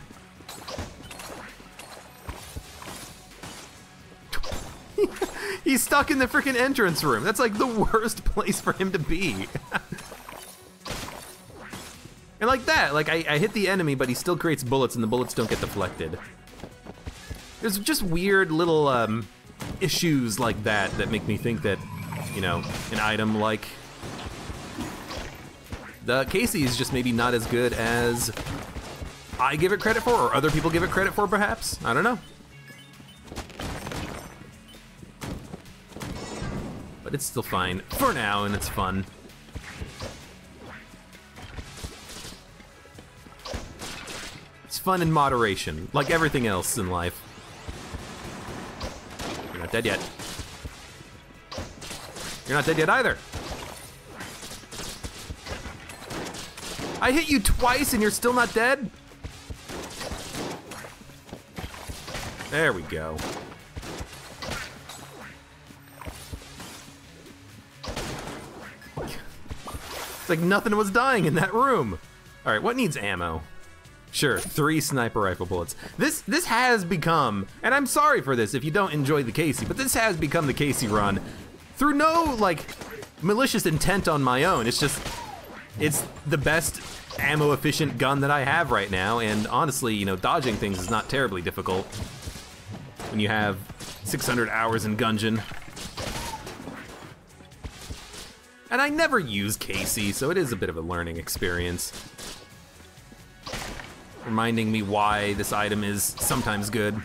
He's stuck in the freaking entrance room. That's like the worst place for him to be. And like that, like I hit the enemy, but he still creates bullets and the bullets don't get deflected. There's just weird little issues like that that make me think that, you know, an item like the Casey is just maybe not as good as I give it credit for, or other people give it credit for, perhaps. I don't know. But it's still fine for now, and it's fun. It's fun in moderation, like everything else in life. You're not dead yet. You're not dead yet either. I hit you twice and you're still not dead? There we go. It's like nothing was dying in that room. All right, what needs ammo? Sure, 3 sniper rifle bullets. This has become, and I'm sorry for this if you don't enjoy the Casey, but this has become the Casey run through no, like, malicious intent on my own. It's just, it's the best ammo efficient gun that I have right now, and honestly, you know, dodging things is not terribly difficult when you have 600 hours in Gungeon. And I never use Casey, so it is a bit of a learning experience. Reminding me why this item is sometimes good.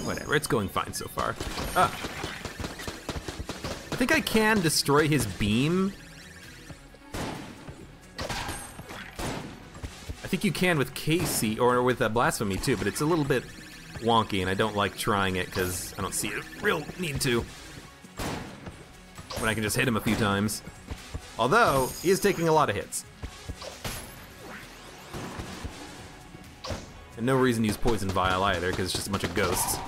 Whatever, it's going fine so far. Ah. I think I can destroy his beam. I think you can with Casey, or with Blasphemy too, but it's a little bit wonky, and I don't like trying it because I don't see a real need to. When I can just hit him a few times. Although, he is taking a lot of hits. And no reason to use Poison Vial either, because it's just a bunch of ghosts.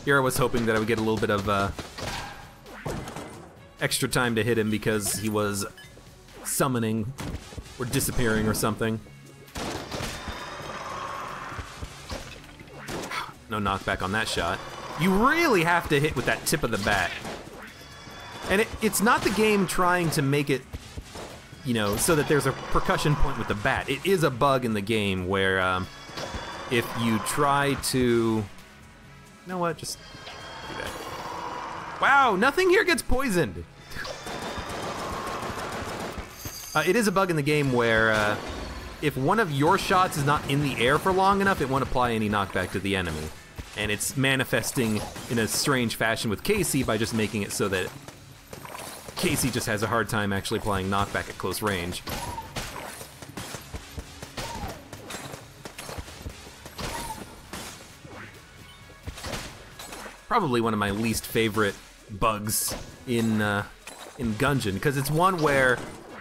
Here I was hoping that I would get a little bit of extra time to hit him because he was summoning or disappearing or something. No knockback on that shot. You really have to hit with that tip of the bat. And it's not the game trying to make it, you know, so that there's a percussion point with the bat. It is a bug in the game where if you try to... You know what? Just do that. Wow, nothing here gets poisoned. It is a bug in the game where if one of your shots is not in the air for long enough, it won't apply any knockback to the enemy. And it's manifesting in a strange fashion with Casey by just making it so that Casey just has a hard time actually applying knockback at close range. Probably one of my least favorite bugs in Gungeon, because it's one where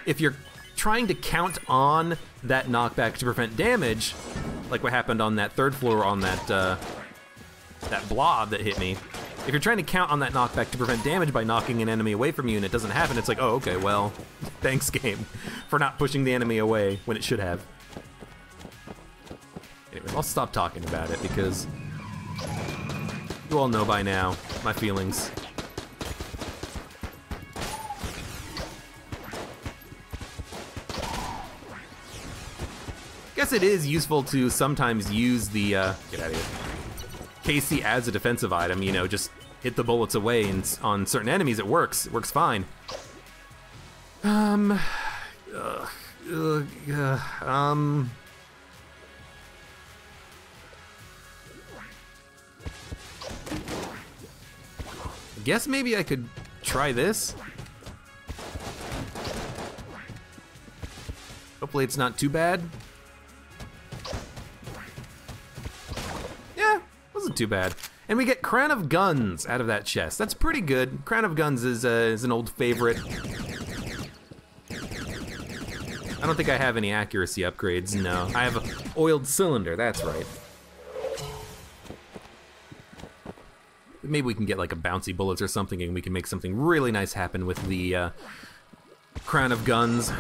if you're trying to count on that knockback to prevent damage, like what happened on that third floor on that blob that hit me, if you're trying to count on that knockback to prevent damage by knocking an enemy away from you and it doesn't happen, it's like, oh, okay, well, thanks game for not pushing the enemy away when it should have. Anyway, I'll stop talking about it because you all know by now my feelings. Guess it is useful to sometimes use the, get out of here, KC as a defensive item, you know, just hit the bullets away, and on certain enemies it works fine. I guess maybe I could try this. Hopefully it's not too bad. Yeah, wasn't too bad. And we get Crown of Guns out of that chest. That's pretty good. Crown of Guns is an old favorite. I don't think I have any accuracy upgrades, no. I have an oiled cylinder, that's right. Maybe we can get like a bouncy bullets or something and we can make something really nice happen with the Crown of Guns.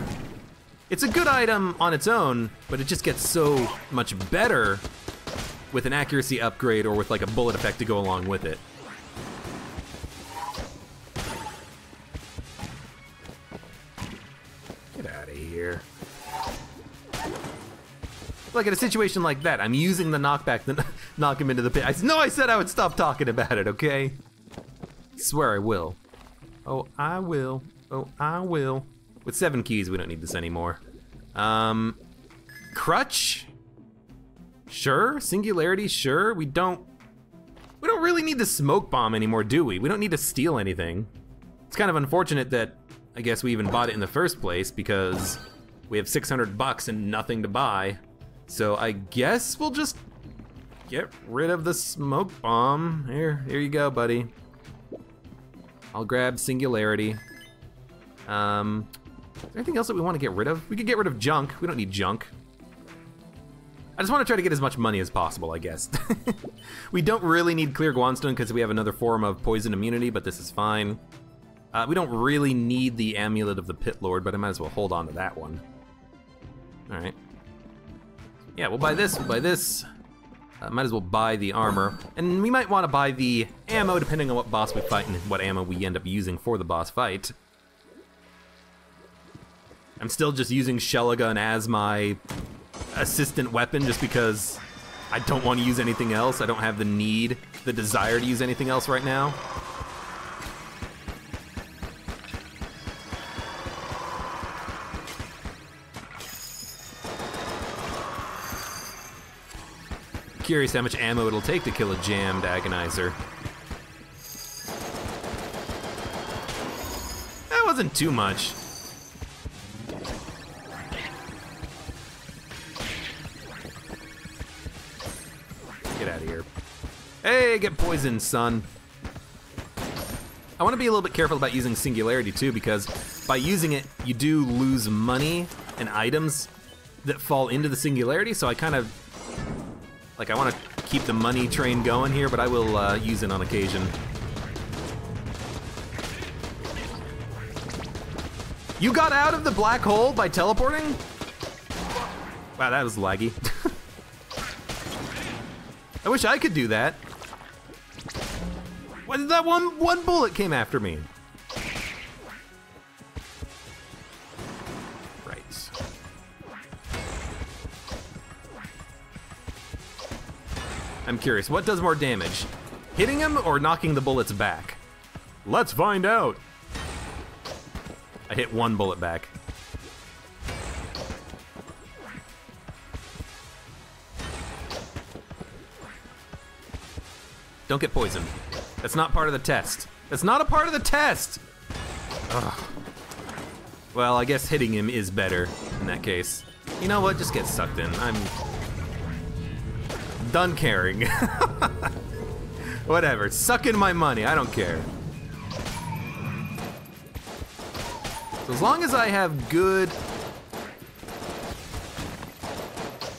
It's a good item on its own, but it just gets so much better with an accuracy upgrade or with like a bullet effect to go along with it. Get out of here. Like in a situation like that, I'm using the knockback to knock him into the pit. I said I would stop talking about it, okay? I swear I will. Oh, I will. Oh, I will. With 7 keys, we don't need this anymore. Crutch? Sure. Singularity? Sure. We don't really need the smoke bomb anymore, do we? We don't need to steal anything. It's kind of unfortunate that I guess we even bought it in the first place because we have $600 and nothing to buy. So I guess we'll just get rid of the smoke bomb. Here you go, buddy. I'll grab Singularity. Is there anything else that we want to get rid of? We could get rid of junk. We don't need junk. I just want to try to get as much money as possible, I guess. We don't really need Clear Guanstone because we have another form of poison immunity, but this is fine. We don't really need the Amulet of the Pit Lord, but I might as well hold on to that one. All right. Yeah, we'll buy this, we'll buy this. Might as well buy the armor. And we might want to buy the ammo depending on what boss we fight and what ammo we end up using for the boss fight. I'm still just using Shelligun as my assistant weapon just because I don't want to use anything else. I don't have the desire to use anything else right now. Curious how much ammo it'll take to kill a jammed agonizer. That wasn't too much. Get out of here. Hey, get poisoned, son. I want to be a little bit careful about using Singularity too, because by using it, you do lose money and items that fall into the Singularity, so I kind of I want to keep the money train going here, but I will use it on occasion. You got out of the black hole by teleporting? Wow, that was laggy. I wish I could do that. Why did that one bullet came after me? I'm curious, what does more damage? Hitting him or knocking the bullets back? Let's find out. I hit 1 bullet back. Don't get poisoned. That's not part of the test. That's not a part of the test! Ugh. Well, I guess hitting him is better in that case. You know what, just get sucked in. I'm done caring. Whatever, suck in my money, I don't care. So as long as I have good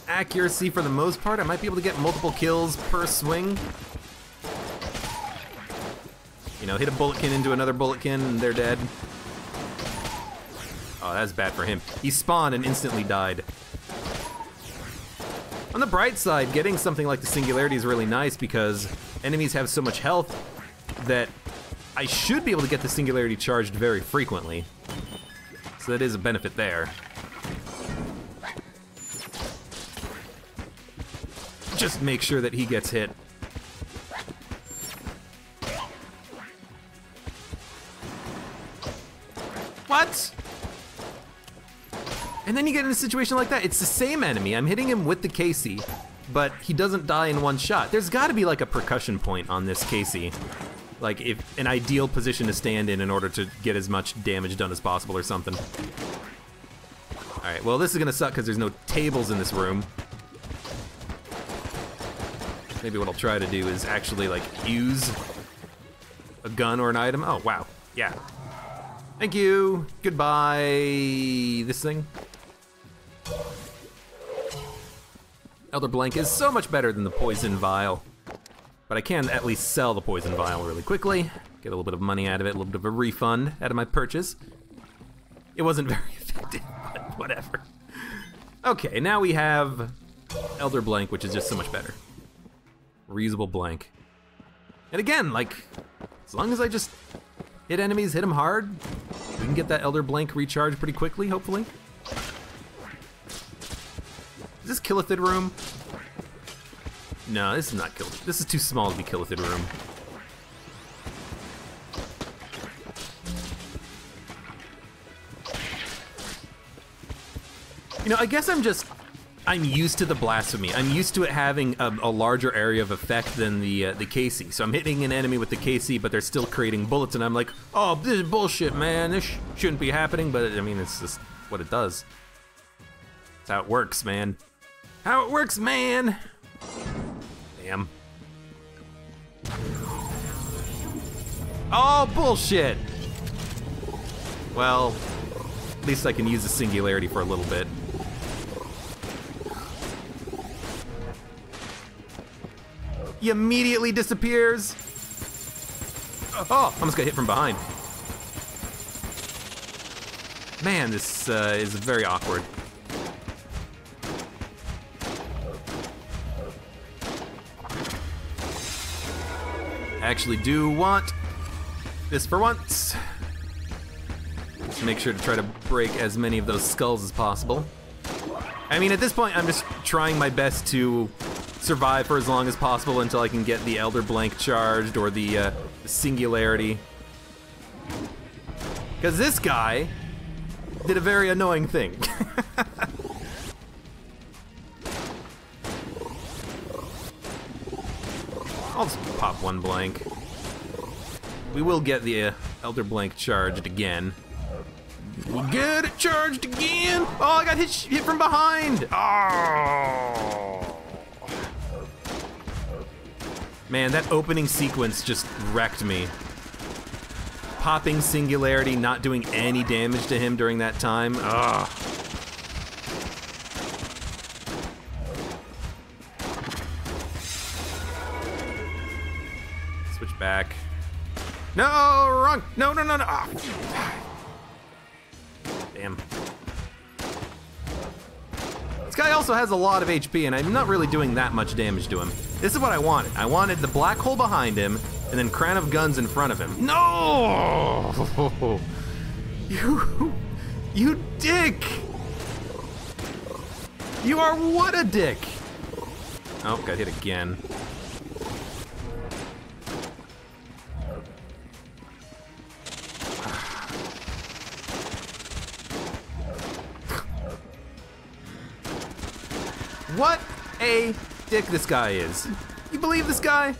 accuracy for the most part, I might be able to get multiple kills per swing. You know, hit a bulletkin into another bulletkin and they're dead. Oh, that's bad for him. He spawned and instantly died. On the bright side, getting something like the Singularity is really nice because enemies have so much health that I should be able to get the Singularity charged very frequently. So that is a benefit there. just make sure that he gets hit. What? And then you get in a situation like that. It's the same enemy. I'm hitting him with the Casey, but he doesn't die in one shot. There's gotta be like a percussion point on this Casey. Like if an ideal position to stand in order to get as much damage done as possible or something. All right, well this is gonna suck because there's no tables in this room. Maybe what I'll try to do is actually like use a gun or an item. Oh, wow, yeah. Thank you, goodbye, this thing. Elder Blank is so much better than the poison vial. But I can at least sell the poison vial really quickly, get a little bit of money out of it, a little bit of a refund out of my purchase. It wasn't very effective, but whatever. Okay, now we have Elder Blank, which is just so much better. Reusable Blank. And again, like, as long as I just hit enemies, hit them hard, we can get that Elder Blank recharged pretty quickly, hopefully. Is this Killithid room? No, this is not Killithid. This is too small to be Killithid room. You know, I guess I'm used to the blasphemy. I'm used to it having a larger area of effect than the Casey. So I'm hitting an enemy with the Casey, but they're still creating bullets, and I'm like, oh, this is bullshit, man. This shouldn't be happening, but I mean, it's just what it does. It's how it works, man. How it works, man. Damn. Oh, bullshit. Well, at least I can use the singularity for a little bit. He immediately disappears. Oh, I almost got hit from behind. Man, this is very awkward. I actually do want this for once. Just make sure to try to break as many of those skulls as possible. I mean, at this point, I'm just trying my best to survive for as long as possible until I can get the Elder Blank charged or the Singularity. Because this guy did a very annoying thing. I'll just pop one blank. We will get the Elder Blank charged again. We'll get it charged again! Oh, I got hit from behind! Oh! Man, that opening sequence just wrecked me. Popping Singularity, not doing any damage to him during that time. Ugh. Switch back. No, wrong! No, no, no, no! Oh. Damn. This guy also has a lot of HP, and I'm not really doing that much damage to him. This is what I wanted. I wanted the black hole behind him, and then crown of guns in front of him. No! You dick! You are what a dick! Oh, got hit again. What a dick this guy is. You believe this guy?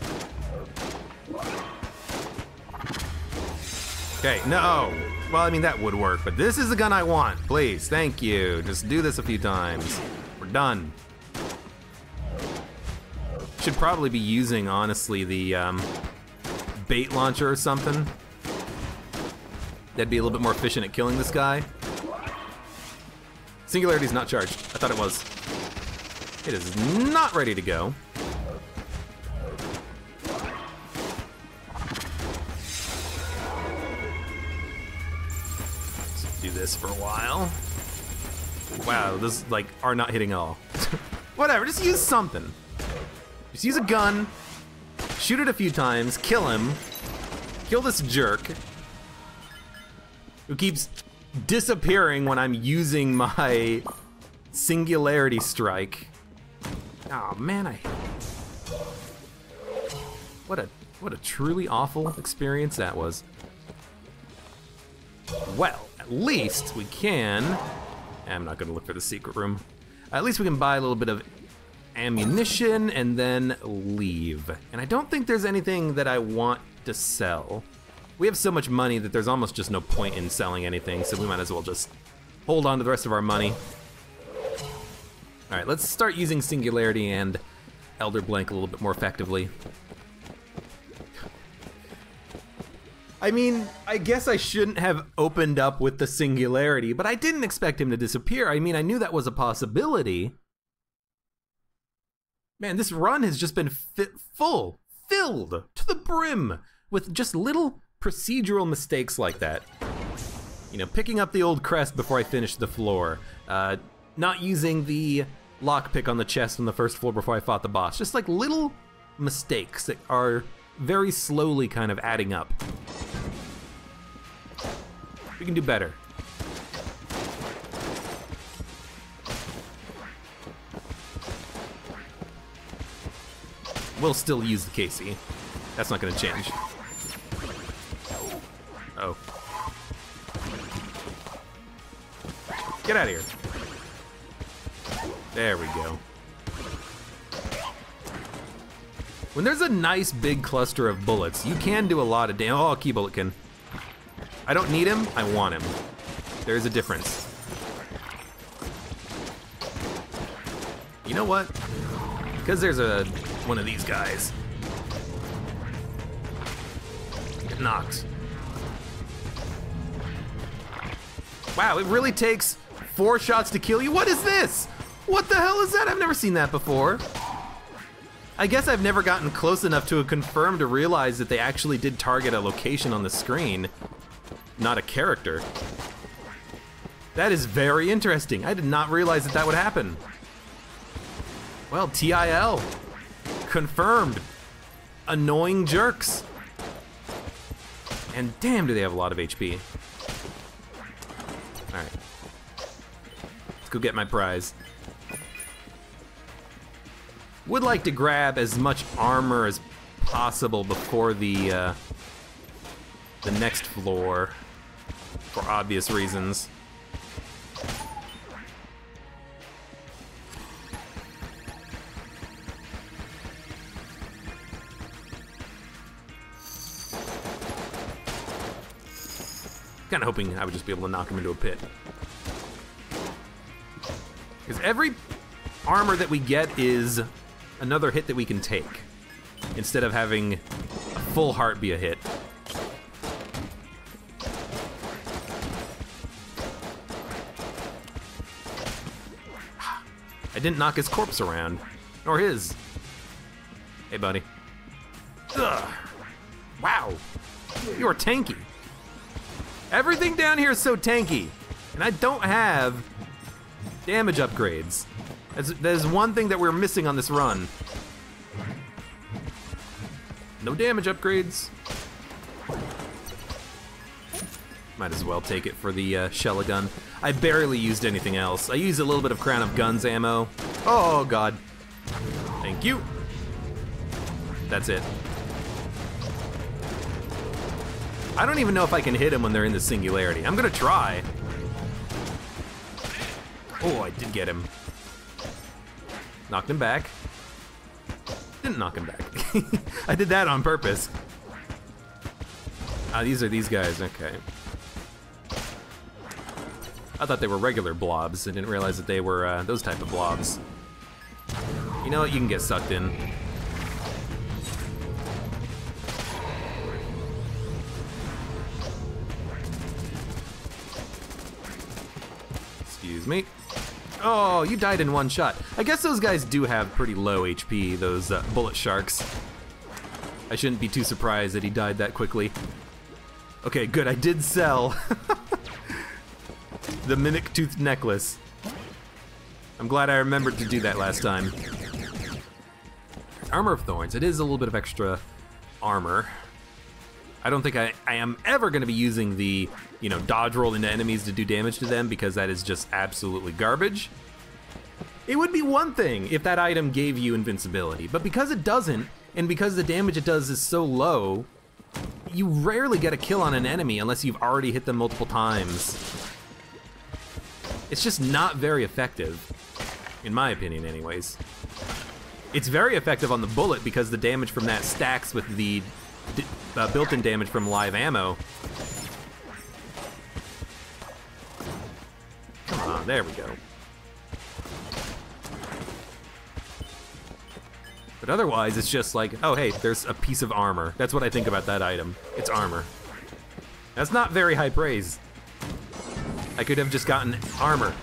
Okay, no. Well, I mean, that would work, but this is the gun I want. Please, thank you. Just do this a few times. We're done. Should probably be using, honestly, the bait launcher or something. That'd be a little bit more efficient at killing this guy. Singularity's not charged. I thought it was. It is not ready to go. Let's do this for a while. Wow, those like are not hitting at all. Whatever, just use something. Just use a gun, shoot it a few times, kill him, kill this jerk who keeps disappearing when I'm using my Singularity strike. Oh man, What a truly awful experience that was. Well, at least we can... I'm not gonna look for the secret room. At least we can buy a little bit of ammunition and then leave. And I don't think there's anything that I want to sell. We have so much money that there's almost just no point in selling anything, so we might as well just hold on to the rest of our money. All right, let's start using Singularity and Elder Blank a little bit more effectively. I mean, I guess I shouldn't have opened up with the Singularity, but I didn't expect him to disappear. I mean, I knew that was a possibility. Man, this run has just been filled to the brim with just little procedural mistakes like that. You know, picking up the old crest before I finished the floor, not using the lockpick on the chest on the first floor before I fought the boss. Just like little mistakes that are very slowly kind of adding up. We can do better. We'll still use the KC. That's not gonna change. Oh. Get out of here. There we go. When there's a nice big cluster of bullets, you can do a lot of damage. Oh, Key Bulletkin. I don't need him, I want him. There's a difference. You know what? Because there's one of these guys. Get knocked. Wow, it really takes 4 shots to kill you? What is this? What the hell is that? I've never seen that before. I guess I've never gotten close enough to a confirm to realize that they actually did target a location on the screen, not a character. That is very interesting. I did not realize that that would happen. Well, TIL. Confirmed. Annoying jerks. And damn, do they have a lot of HP. All right. Let's go get my prize. Would like to grab as much armor as possible before the next floor, for obvious reasons. Kind of hoping I would just be able to knock him into a pit. Because every armor that we get is another hit that we can take, instead of having a full heart be a hit. I didn't knock his corpse around, nor his. Hey, buddy. Ugh. Wow, you are tanky. Everything down here is so tanky, and I don't have damage upgrades. That is one thing that we're missing on this run. No damage upgrades. Might as well take it for the Chillin. I barely used anything else. I used a little bit of Crown of Guns ammo. Oh god. Thank you. That's it. I don't even know if I can hit him when they're in the Singularity. I'm gonna try. Oh, I did get him. Knocked him back. Didn't knock him back. I did that on purpose. Ah, these are these guys, okay. I thought they were regular blobs. I didn't realize that they were those type of blobs. You know what, you can get sucked in. Excuse me. Oh, you died in one shot. I guess those guys do have pretty low HP, those bullet sharks. I shouldn't be too surprised that he died that quickly. Okay, good, I did sell the Mimic Tooth Necklace. I'm glad I remembered to do that last time. Armor of Thorns, it is a little bit of extra armor. I don't think I am ever going to be using the, you know, dodge roll into enemies to do damage to them, because that is just absolutely garbage. It would be one thing if that item gave you invincibility, but because it doesn't, and because the damage it does is so low, you rarely get a kill on an enemy unless you've already hit them multiple times. It's just not very effective, in my opinion anyways. It's very effective on the bullet because the damage from that stacks with the built-in damage from live ammo. Come on, there we go. But otherwise, it's just like, oh hey, there's a piece of armor. That's what I think about that item. It's armor. That's not very high praise. I could have just gotten armor.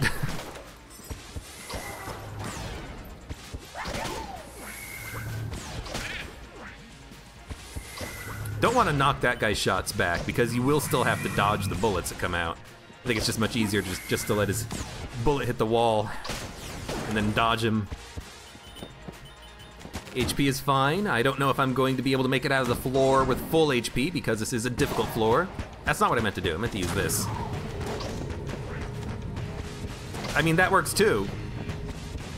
Don't want to knock that guy's shots back because you will still have to dodge the bullets that come out. I think it's just much easier just to let his bullet hit the wall and then dodge him. HP is fine. I don't know if I'm going to be able to make it out of the floor with full HP because this is a difficult floor. That's not what I meant to do. I meant to use this. I mean, that works too.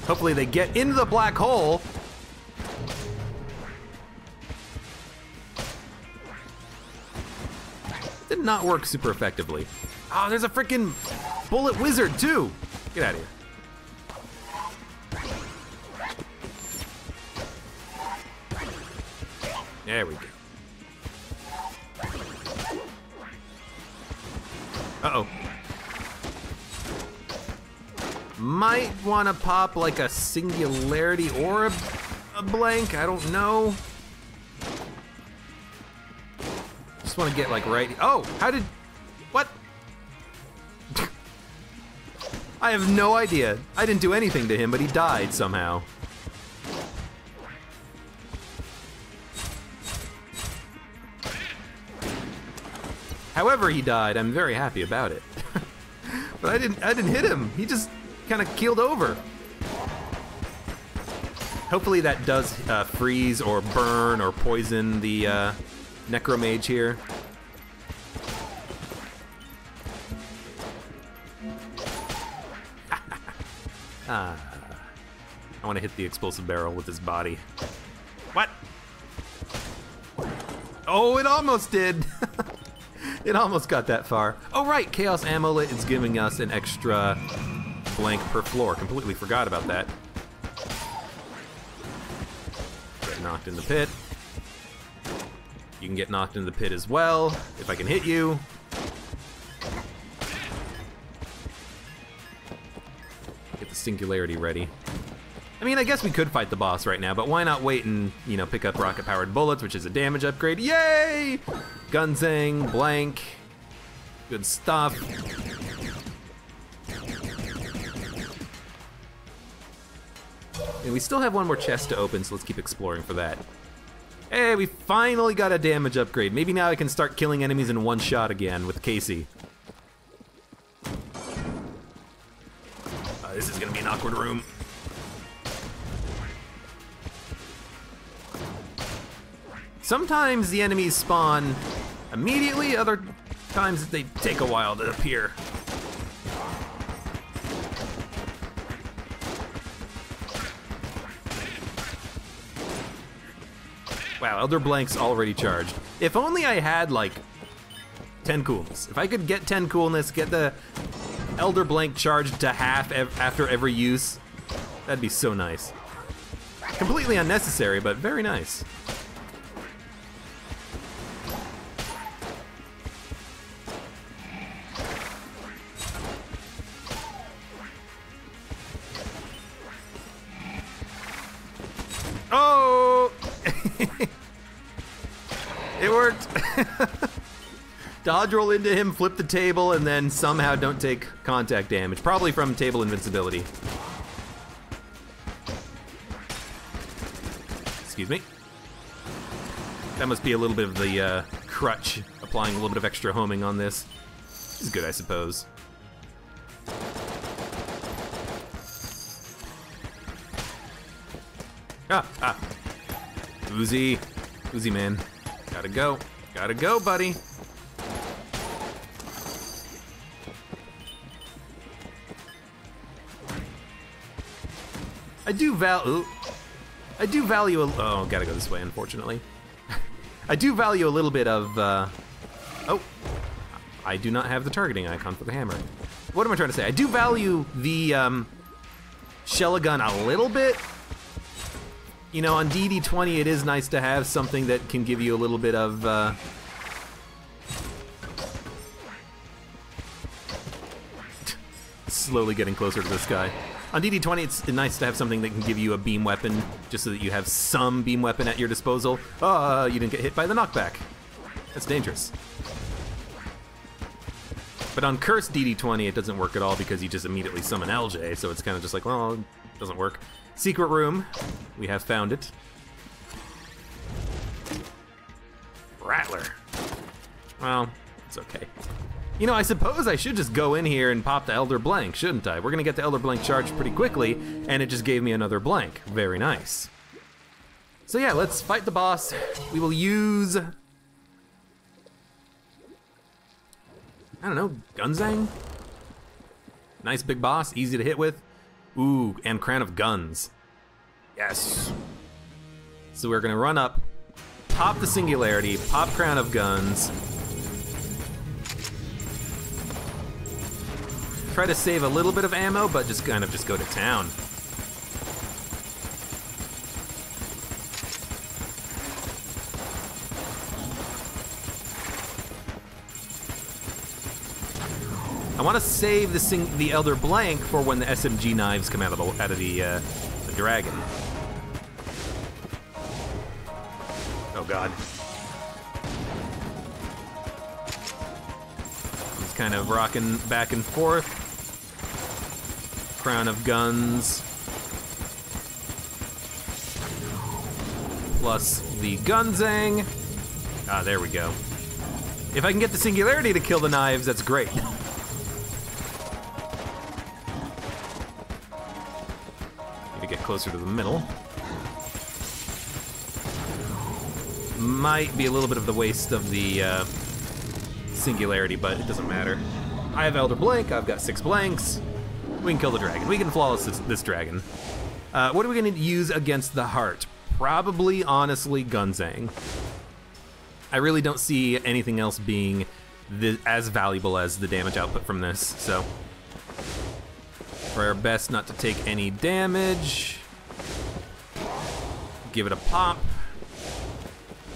Hopefully they get into the black hole. Did not work super effectively. Oh, there's a freaking bullet wizard too. Get out of here. There we go. Uh-oh. Might want to pop like a singularity or a blank, I don't know. Just want to get like right, oh, how did, what? I have no idea. I didn't do anything to him, but he died somehow. However he died, I'm very happy about it. But I didn't hit him. He just kind of keeled over. Hopefully that does freeze or burn or poison the Necromage here. I want to hit the explosive barrel with his body. What? Oh, it almost did. It almost got that far. Oh right, Chaos Amulet is giving us an extra blank per floor. Completely forgot about that. Get knocked in the pit. You can get knocked in the pit as well, if I can hit you. Get the singularity ready. I mean, I guess we could fight the boss right now, but why not wait and, you know, pick up rocket-powered bullets, which is a damage upgrade. Yay! Gunzing, blank, good stuff. And we still have one more chest to open, so let's keep exploring for that. Hey, we finally got a damage upgrade. Maybe now I can start killing enemies in one shot again with Casey. This is gonna be an awkward room. Sometimes the enemies spawn immediately, other times they take a while to appear. Wow, Elder Blank's already charged. If only I had like 10 coolness. If I could get 10 coolness, get the Elder Blank charged to half after every use, that'd be so nice. Completely unnecessary, but very nice. Oh! It worked. Dodge roll into him, flip the table, and then somehow don't take contact damage. Probably from table invincibility. Excuse me. That must be a little bit of the crutch, applying a little bit of extra homing on this. This is good, I suppose. Ah. Uzi. Uzi, man. Gotta go. Gotta go, buddy. I do value oh, gotta go this way, unfortunately. I do value a little bit of, oh, I do not have the targeting icon for the hammer. What am I trying to say? I do value the, Chillin a little bit. You know, on DD20, it is nice to have something that can give you a little bit of, slowly getting closer to this guy. On DD20, it's nice to have something that can give you a beam weapon, just so that you have some beam weapon at your disposal. You didn't get hit by the knockback. That's dangerous. But on Cursed DD20, it doesn't work at all because you just immediately summon LJ, so it's kind of just like, well, it doesn't work. Secret room. We have found it. Rattler. Well, it's okay. You know, I suppose I should just go in here and pop the Elder Blank, shouldn't I? We're gonna get the Elder Blank charged pretty quickly, and it just gave me another blank. Very nice. So yeah, let's fight the boss. We will use... I don't know, Gunzang? Nice big boss, easy to hit with. Ooh, and Crown of Guns. Yes. So we're gonna run up, pop the Singularity, pop Crown of Guns. Try to save a little bit of ammo, but just kind of just go to town. I want to save the Elder Blank for when the SMG knives come out of the dragon. Oh God. He's kind of rocking back and forth. Crown of Guns. Plus the Gunzang. Ah, there we go. If I can get the Singularity to kill the knives, that's great. Need to get closer to the middle. Might be a little bit of the waste of the Singularity, but it doesn't matter. I have Elder Blank, I've got 6 blanks. We can kill the dragon. We can flawless this dragon. What are we gonna use against the heart? Probably, honestly, Gunzang. I really don't see anything else being as valuable as the damage output from this, so. Try our best not to take any damage. Give it a pop.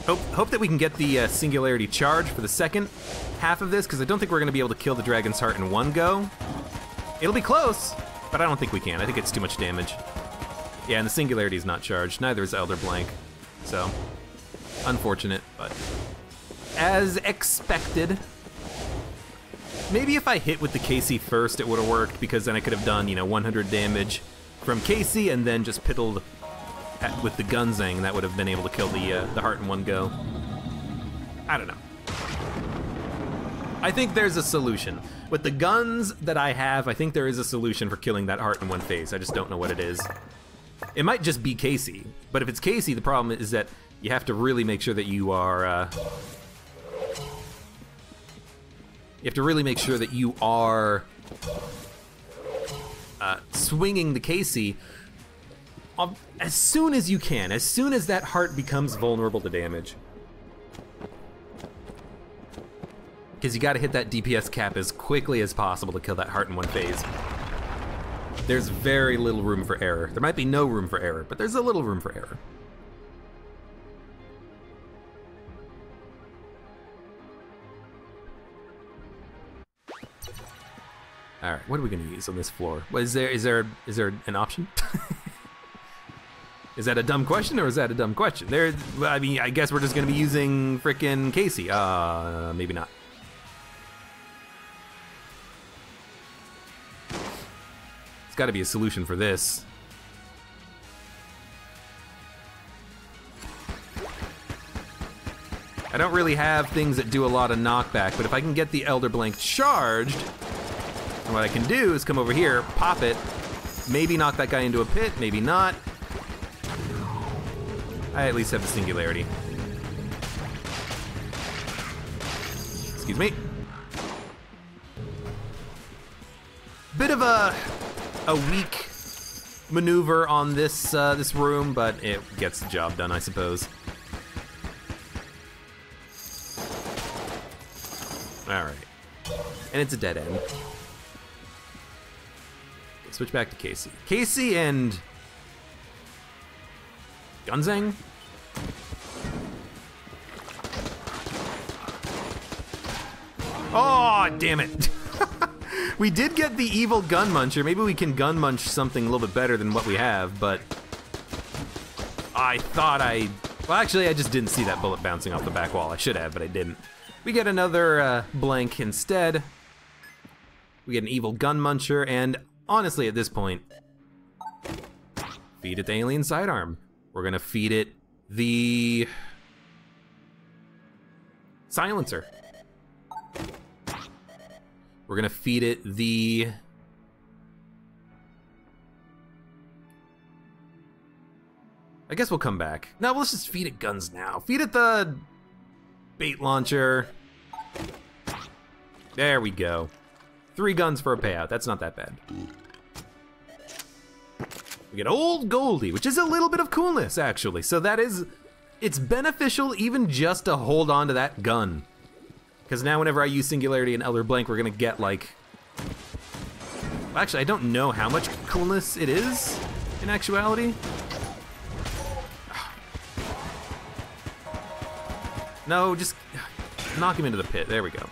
Hope that we can get the Singularity charge for the second half of this, because I don't think we're gonna be able to kill the dragon's heart in one go. It'll be close, but I don't think we can. I think it's too much damage. Yeah, and the Singularity is not charged. Neither is Elder Blank. So, unfortunate, but as expected. Maybe if I hit with the KC first, it would have worked, because then I could have done, you know, 100 damage from KC and then just piddled with the Gunzang. That would have been able to kill the heart in one go. I don't know. I think there's a solution. With the guns that I have, I think there is a solution for killing that heart in one phase. I just don't know what it is. It might just be Casey, but if it's Casey, the problem is that you have to really make sure that you are, swinging the Casey as soon as you can, as soon as that heart becomes vulnerable to damage. Because you gotta hit that DPS cap as quickly as possible to kill that heart in one phase. There's very little room for error. There might be no room for error, but there's a little room for error. All right, what are we gonna use on this floor? Is there an option? Is that a dumb question, or is that a dumb question? I mean, I guess we're just gonna be using frickin' Casey. Maybe not. There's gotta be a solution for this. I don't really have things that do a lot of knockback, but if I can get the Elder Blank charged, and what I can do is come over here, pop it, maybe knock that guy into a pit, maybe not. I at least have the Singularity. Excuse me. Bit of a weak maneuver on this this room, but it gets the job done, I suppose. All right, and it's a dead end. Switch back to Casey. Casey and Gunzang. Oh, damn it. We did get the evil gun muncher. Maybe we can gun munch something a little bit better than what we have, but I thought well, actually, I just didn't see that bullet bouncing off the back wall. I should have, but I didn't. We get another blank instead. We get an evil gun muncher, and honestly, at this point, feed it the alien sidearm. We're gonna feed it the silencer. We're gonna feed it the I guess we'll come back. No, let's just feed it guns now. Feed it the bait launcher. There we go. 3 guns for a payout. That's not that bad. We get Old Goldie, which is a little bit of coolness, actually. So that is, it's beneficial even just to hold on to that gun. Because now whenever I use Singularity and Elder Blank, we're gonna get like... Well, actually, I don't know how much coolness it is, in actuality. No, just knock him into the pit. There we go.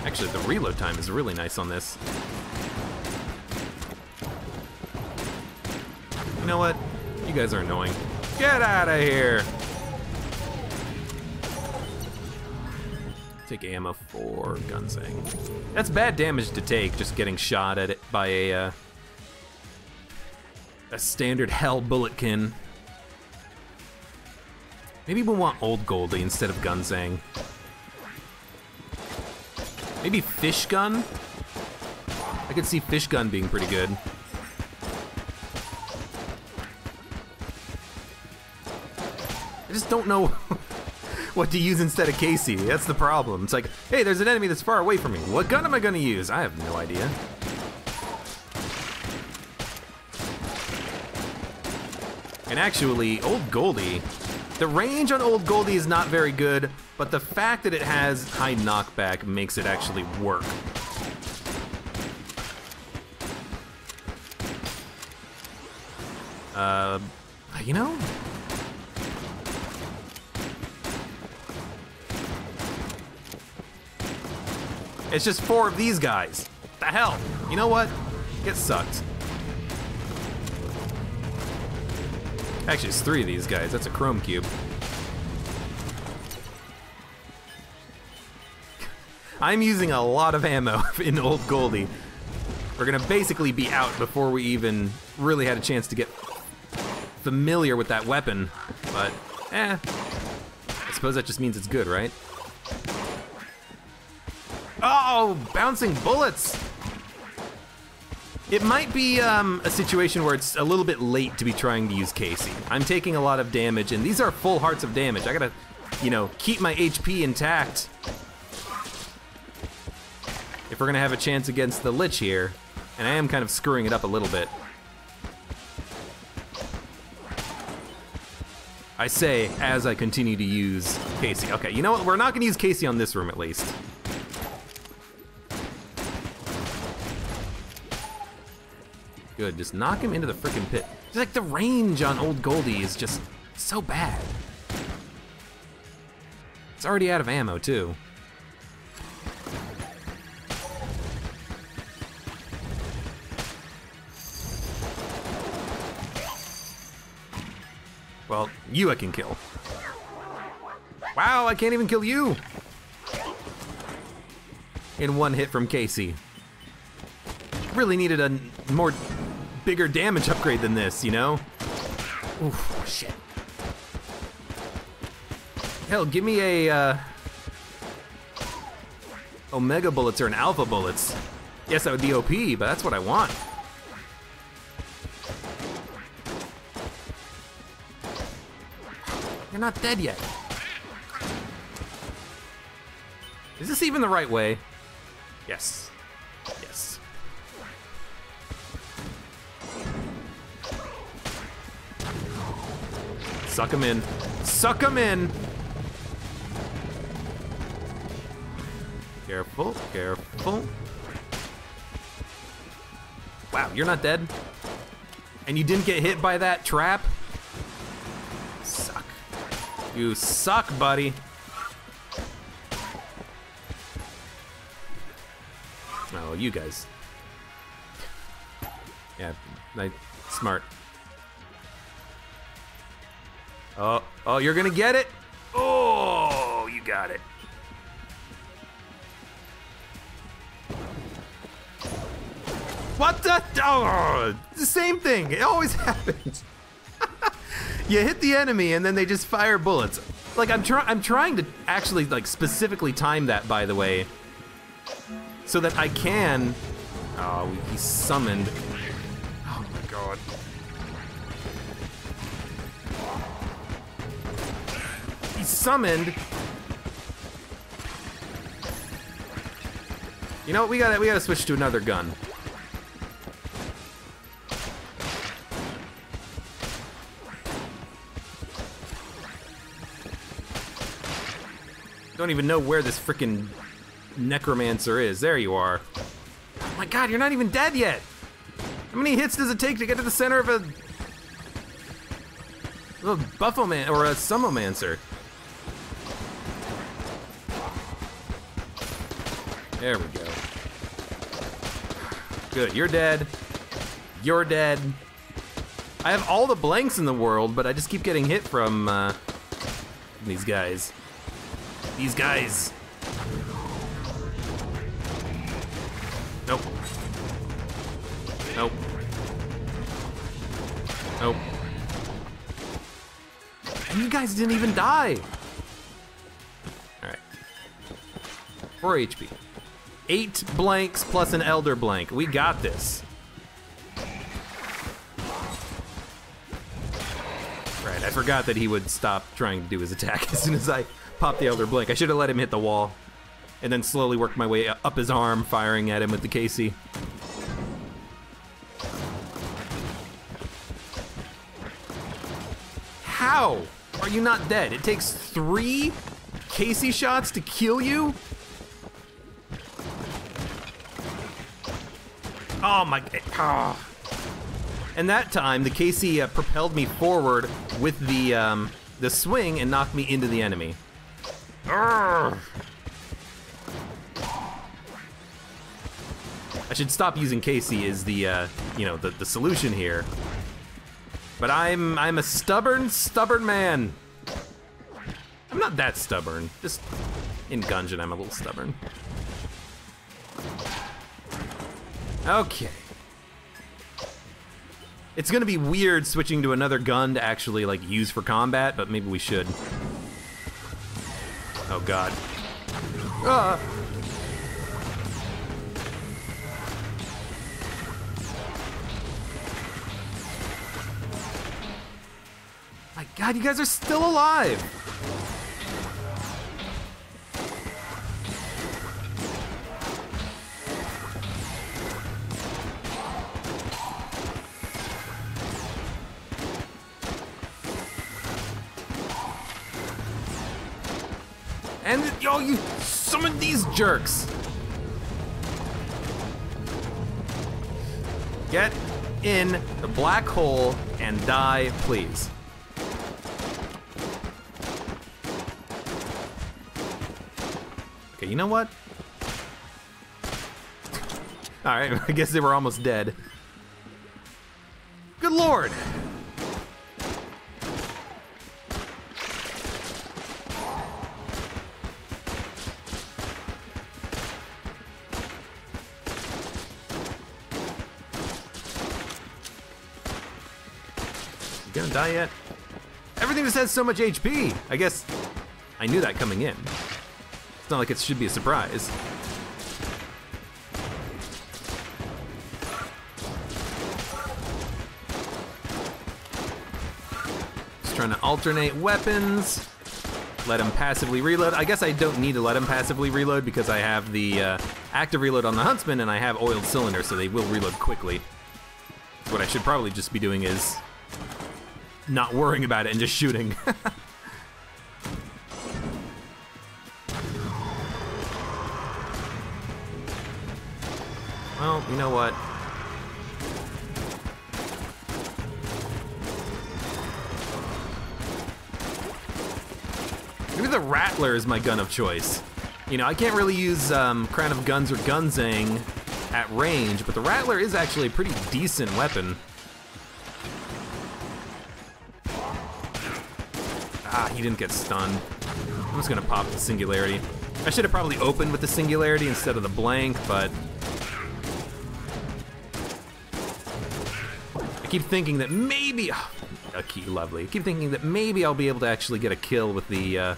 Actually, the reload time is really nice on this. You know what? You guys are annoying. Get out of here! Take ammo for Gunzang. That's bad damage to take, just getting shot at it by a standard Hell Bulletkin. Maybe we'll want Old Goldie instead of Gunzang. Maybe Fish Gun? I could see Fish Gun being pretty good. I just don't know what to use instead of Casey. That's the problem. It's like, hey, there's an enemy that's far away from me. What gun am I gonna use? I have no idea. And actually, Old Goldie, the range on Old Goldie is not very good, but the fact that it has high knockback makes it actually work. You know? It's just 4 of these guys. The hell? You know what? Get sucked. Actually, it's 3 of these guys. That's a chrome cube. I'm using a lot of ammo in Old Goldie. We're gonna basically be out before we even really had a chance to get familiar with that weapon. But, I suppose that just means it's good, right? Oh, bouncing bullets! It might be a situation where it's a little bit late to be trying to use Casey. I'm taking a lot of damage, and these are full hearts of damage. I gotta, you know, keep my HP intact if we're gonna have a chance against the Lich here. And I am kind of screwing it up a little bit. I say as I continue to use Casey. Okay, you know what? We're not gonna use Casey on this room at least. Good, just knock him into the frickin' pit. It's like the range on Old Goldie is just so bad. It's already out of ammo too. Well, you I can kill. Wow, I can't even kill you! In 1 hit from Casey. Really needed a more bigger damage upgrade than this, you know? Oof, shit. Hell, give me a Omega bullets or an Alpha bullets. Yes, that would be OP, but that's what I want. You're not dead yet. Is this even the right way? Yes. Yes. Suck him in. Suck him in! Careful, careful. Wow, you're not dead? And you didn't get hit by that trap? Suck. You suck, buddy. Oh, you guys. Yeah, smart. Oh, you're gonna get it? Oh, you got it. What the? Oh, the same thing. It always happens. You hit the enemy and then they just fire bullets. Like I'm trying to actually like specifically time that, by the way, so that I can. Oh, he summoned. Oh my god. He summoned. You know what? We gotta switch to another gun. Don't even know where this frickin' necromancer is. There you are. Oh my god, you're not even dead yet. How many hits does it take to get to the center of a buffoman or a summomancer? There we go. Good, you're dead. You're dead. I have all the blanks in the world, but I just keep getting hit from these guys. These guys. Nope. Nope. Nope. And you guys didn't even die. Alright. 4 HP. 8 blanks plus an elder blank. We got this. Right, I forgot that he would stop trying to do his attack as soon as I popped the elder blank. I should have let him hit the wall and then slowly worked my way up his arm, firing at him with the KC. How are you not dead? It takes 3 KC shots to kill you? Oh my, oh. And that time, the KC propelled me forward with the swing and knocked me into the enemy. Urgh. I should stop using KC as the, you know, the solution here. But I'm a stubborn man. I'm not that stubborn. Just in Gungeon, I'm a little stubborn. Okay. It's gonna be weird switching to another gun to actually like use for combat, but maybe we should. Oh god. Ah! My god, you guys are still alive! And yo, you summoned these jerks. Get in the black hole and die, please. Okay, you know what? All right, I guess they were almost dead. Good lord. Gonna die yet? Everything just has so much HP. I guess I knew that coming in. It's not like it should be a surprise. Just trying to alternate weapons. Let him passively reload. I guess I don't need to let him passively reload because I have the active reload on the Huntsman and I have oiled cylinders, so they will reload quickly. So what I should probably just be doing is not worrying about it and just shooting. Well, you know what? Maybe the Rattler is my gun of choice. You know, I can't really use Crown of Guns or Gunzang at range, but the Rattler is actually a pretty decent weapon. Ah, he didn't get stunned. I'm just gonna pop the Singularity. I should have probably opened with the Singularity instead of the blank, but I keep thinking that maybe, oh, a key, lovely. I keep thinking that maybe I'll be able to actually get a kill with the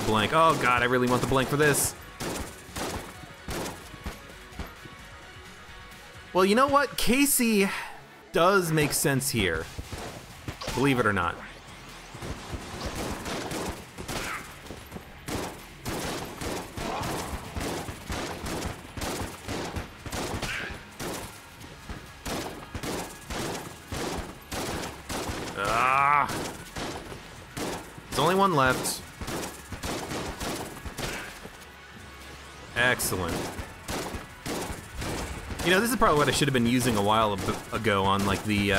blank. Oh God, I really want the blank for this. Well, you know what? Casey does make sense here, believe it or not. There's only one left. Excellent. You know, this is probably what I should have been using a while ago on like the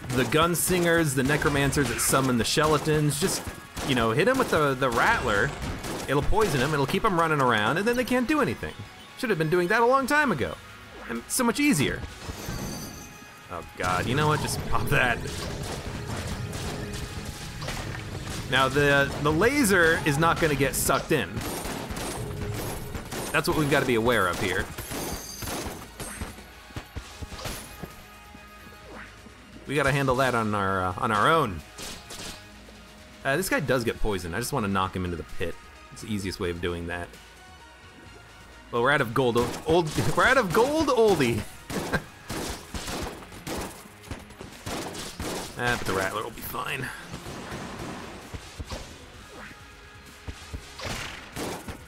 Gunsingers, the Necromancers that summon the Skeletons. Just, you know, hit him with the Rattler. It'll poison him, it'll keep him running around, and then they can't do anything. Should have been doing that a long time ago. And so much easier. Oh God, you know what? Just pop that. Now the laser is not gonna get sucked in. That's what we've got to be aware of here. We got to handle that on our own. This guy does get poisoned. I just want to knock him into the pit. It's the easiest way of doing that. Well, we're out of gold. We're out of gold, oldie. But the Rattler will be fine.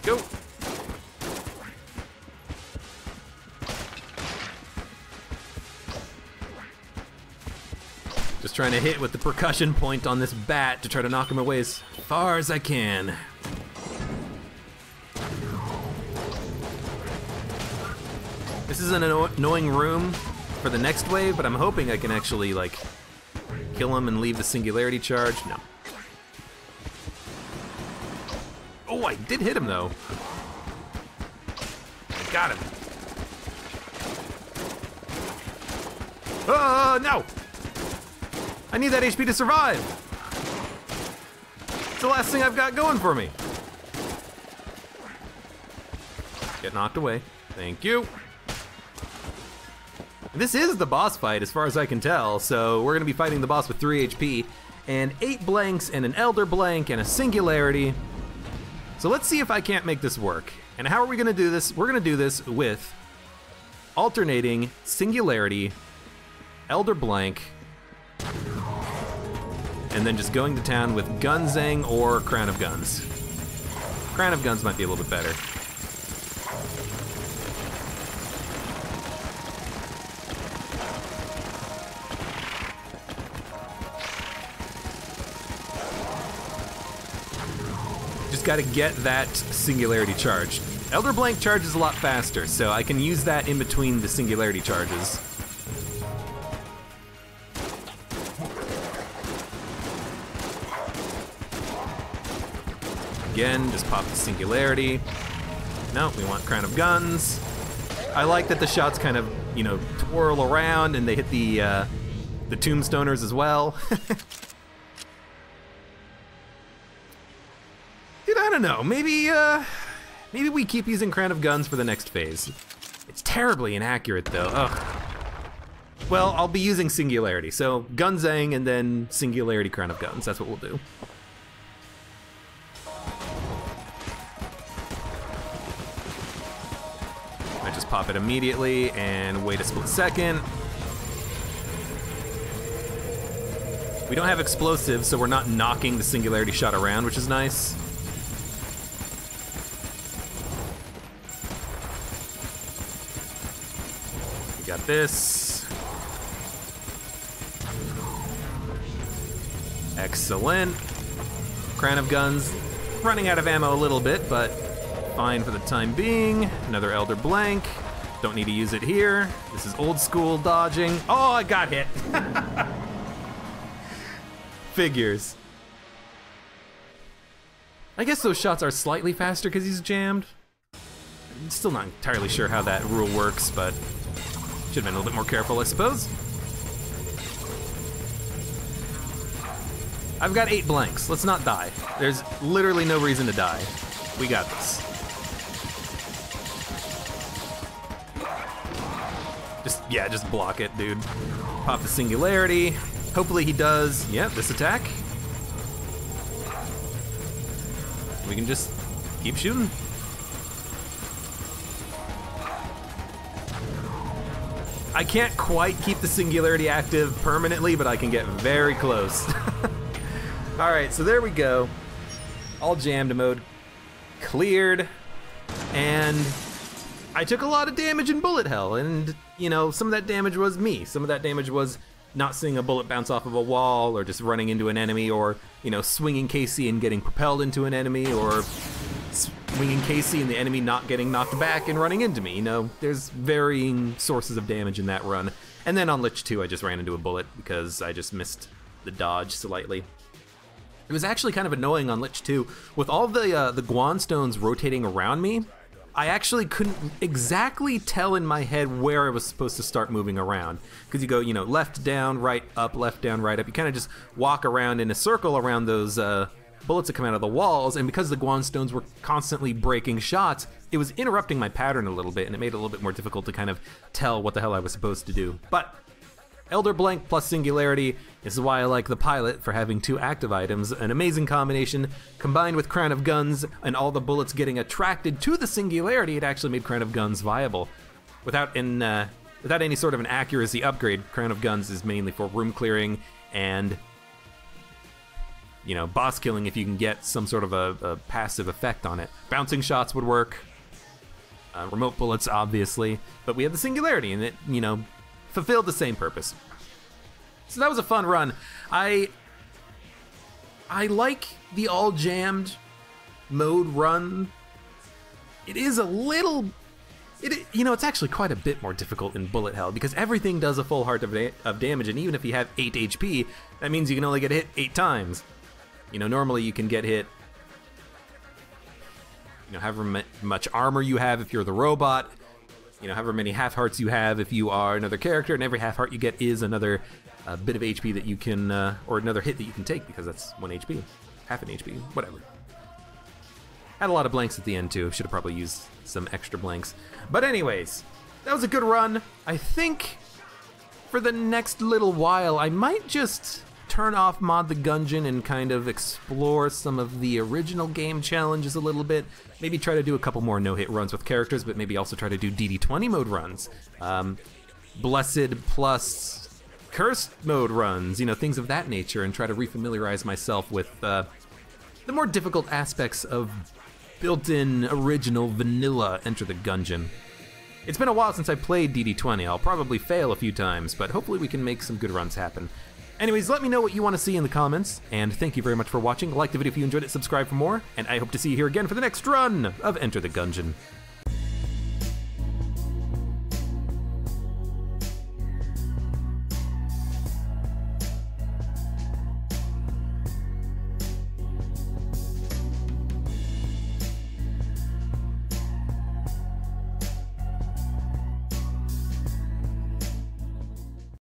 Go. Just trying to hit with the percussion point on this bat to try to knock him away as far as I can. This is an annoying room for the next wave, but I'm hoping I can actually, like, kill him and leave the Singularity charge. No. Oh, I did hit him, though. I got him. Oh, no! I need that HP to survive. It's the last thing I've got going for me. Get knocked away. Thank you. This is the boss fight as far as I can tell, so we're gonna be fighting the boss with 3 HP and 8 blanks and an Elder Blank and a Singularity. So let's see if I can't make this work. And how are we gonna do this? We're gonna do this with alternating Singularity, Elder Blank, and then just going to town with Gunzang or Crown of Guns. Crown of Guns might be a little bit better. Just gotta get that Singularity charged. Elder Blank charges a lot faster, so I can use that in between the Singularity charges. Again, just pop the Singularity. No, we want Crown of Guns. I like that the shots kind of, you know, twirl around and they hit the Tombstoners as well. Dude, I don't know. Maybe we keep using Crown of Guns for the next phase. It's terribly inaccurate, though. Ugh. Well, I'll be using Singularity, so Gunzang and then Singularity Crown of Guns. That's what we'll do. I just pop it immediately and wait a split second. We don't have explosives, so we're not knocking the Singularity shot around, which is nice. We got this. Excellent. Crown of Guns, running out of ammo a little bit, but fine for the time being. Another Elder Blank. Don't need to use it here. This is old school dodging. Oh, I got hit. Figures. I guess those shots are slightly faster because he's jammed. I'm still not entirely sure how that rule works, but should have been a little bit more careful, I suppose. I've got 8 blanks. Let's not die. There's literally no reason to die. We got this. Just block it, dude. Pop the singularity. Hopefully he does, yeah, this attack. We can just keep shooting. I can't quite keep the singularity active permanently, but I can get very close. All right, so there we go. All jammed mode cleared, and I took a lot of damage in bullet hell, and you know, some of that damage was me. Some of that damage was not seeing a bullet bounce off of a wall, or just running into an enemy, or you know, swinging Casey and getting propelled into an enemy, or swinging Casey and the enemy not getting knocked back and running into me. You know, there's varying sources of damage in that run. And then on Lich 2, I just ran into a bullet because I just missed the dodge slightly. It was actually kind of annoying on Lich 2. With all the Guan stones rotating around me, I actually couldn't exactly tell in my head where I was supposed to start moving around. Because you go, you know, left, down, right, up, left, down, right, up. You kind of just walk around in a circle around those bullets that come out of the walls, and because the Guan stones were constantly breaking shots, it was interrupting my pattern a little bit, and it made it a little bit more difficult to kind of tell what the hell I was supposed to do. But Elder Blank plus Singularity, this is why I like the Pilot for having 2 active items, an amazing combination. Combined with Crown of Guns and all the bullets getting attracted to the Singularity, it actually made Crown of Guns viable. Without any sort of an accuracy upgrade, Crown of Guns is mainly for room clearing and, you know, boss killing if you can get some sort of a passive effect on it. Bouncing shots would work, remote bullets obviously, but we had the Singularity and it, you know, fulfilled the same purpose. So that was a fun run. I like the all jammed mode run. It is a little, you know, it's actually quite a bit more difficult in bullet hell because everything does a full heart of damage, and even if you have 8 HP, that means you can only get hit 8 times. You know, normally you can get hit, you know, however much armor you have if you're the robot, you know, however many half hearts you have if you are another character, and every half heart you get is another bit of HP that you can, or another hit that you can take because that's 1 HP, half an HP, whatever. Had a lot of blanks at the end too. Should have probably used some extra blanks. But anyways, that was a good run. I think for the next little while, I might just turn off Mod the Gungeon and kind of explore some of the original game challenges a little bit. Maybe try to do a couple more no-hit runs with characters, but maybe also try to do DD20 mode runs. Blessed plus Cursed mode runs, you know, things of that nature, and try to refamiliarize myself with the more difficult aspects of built-in, original, vanilla Enter the Gungeon. It's been a while since I played DD20. I'll probably fail a few times, but hopefully we can make some good runs happen. Anyways, let me know what you want to see in the comments, and thank you very much for watching. Like the video if you enjoyed it, subscribe for more, and I hope to see you here again for the next run of Enter the Gungeon.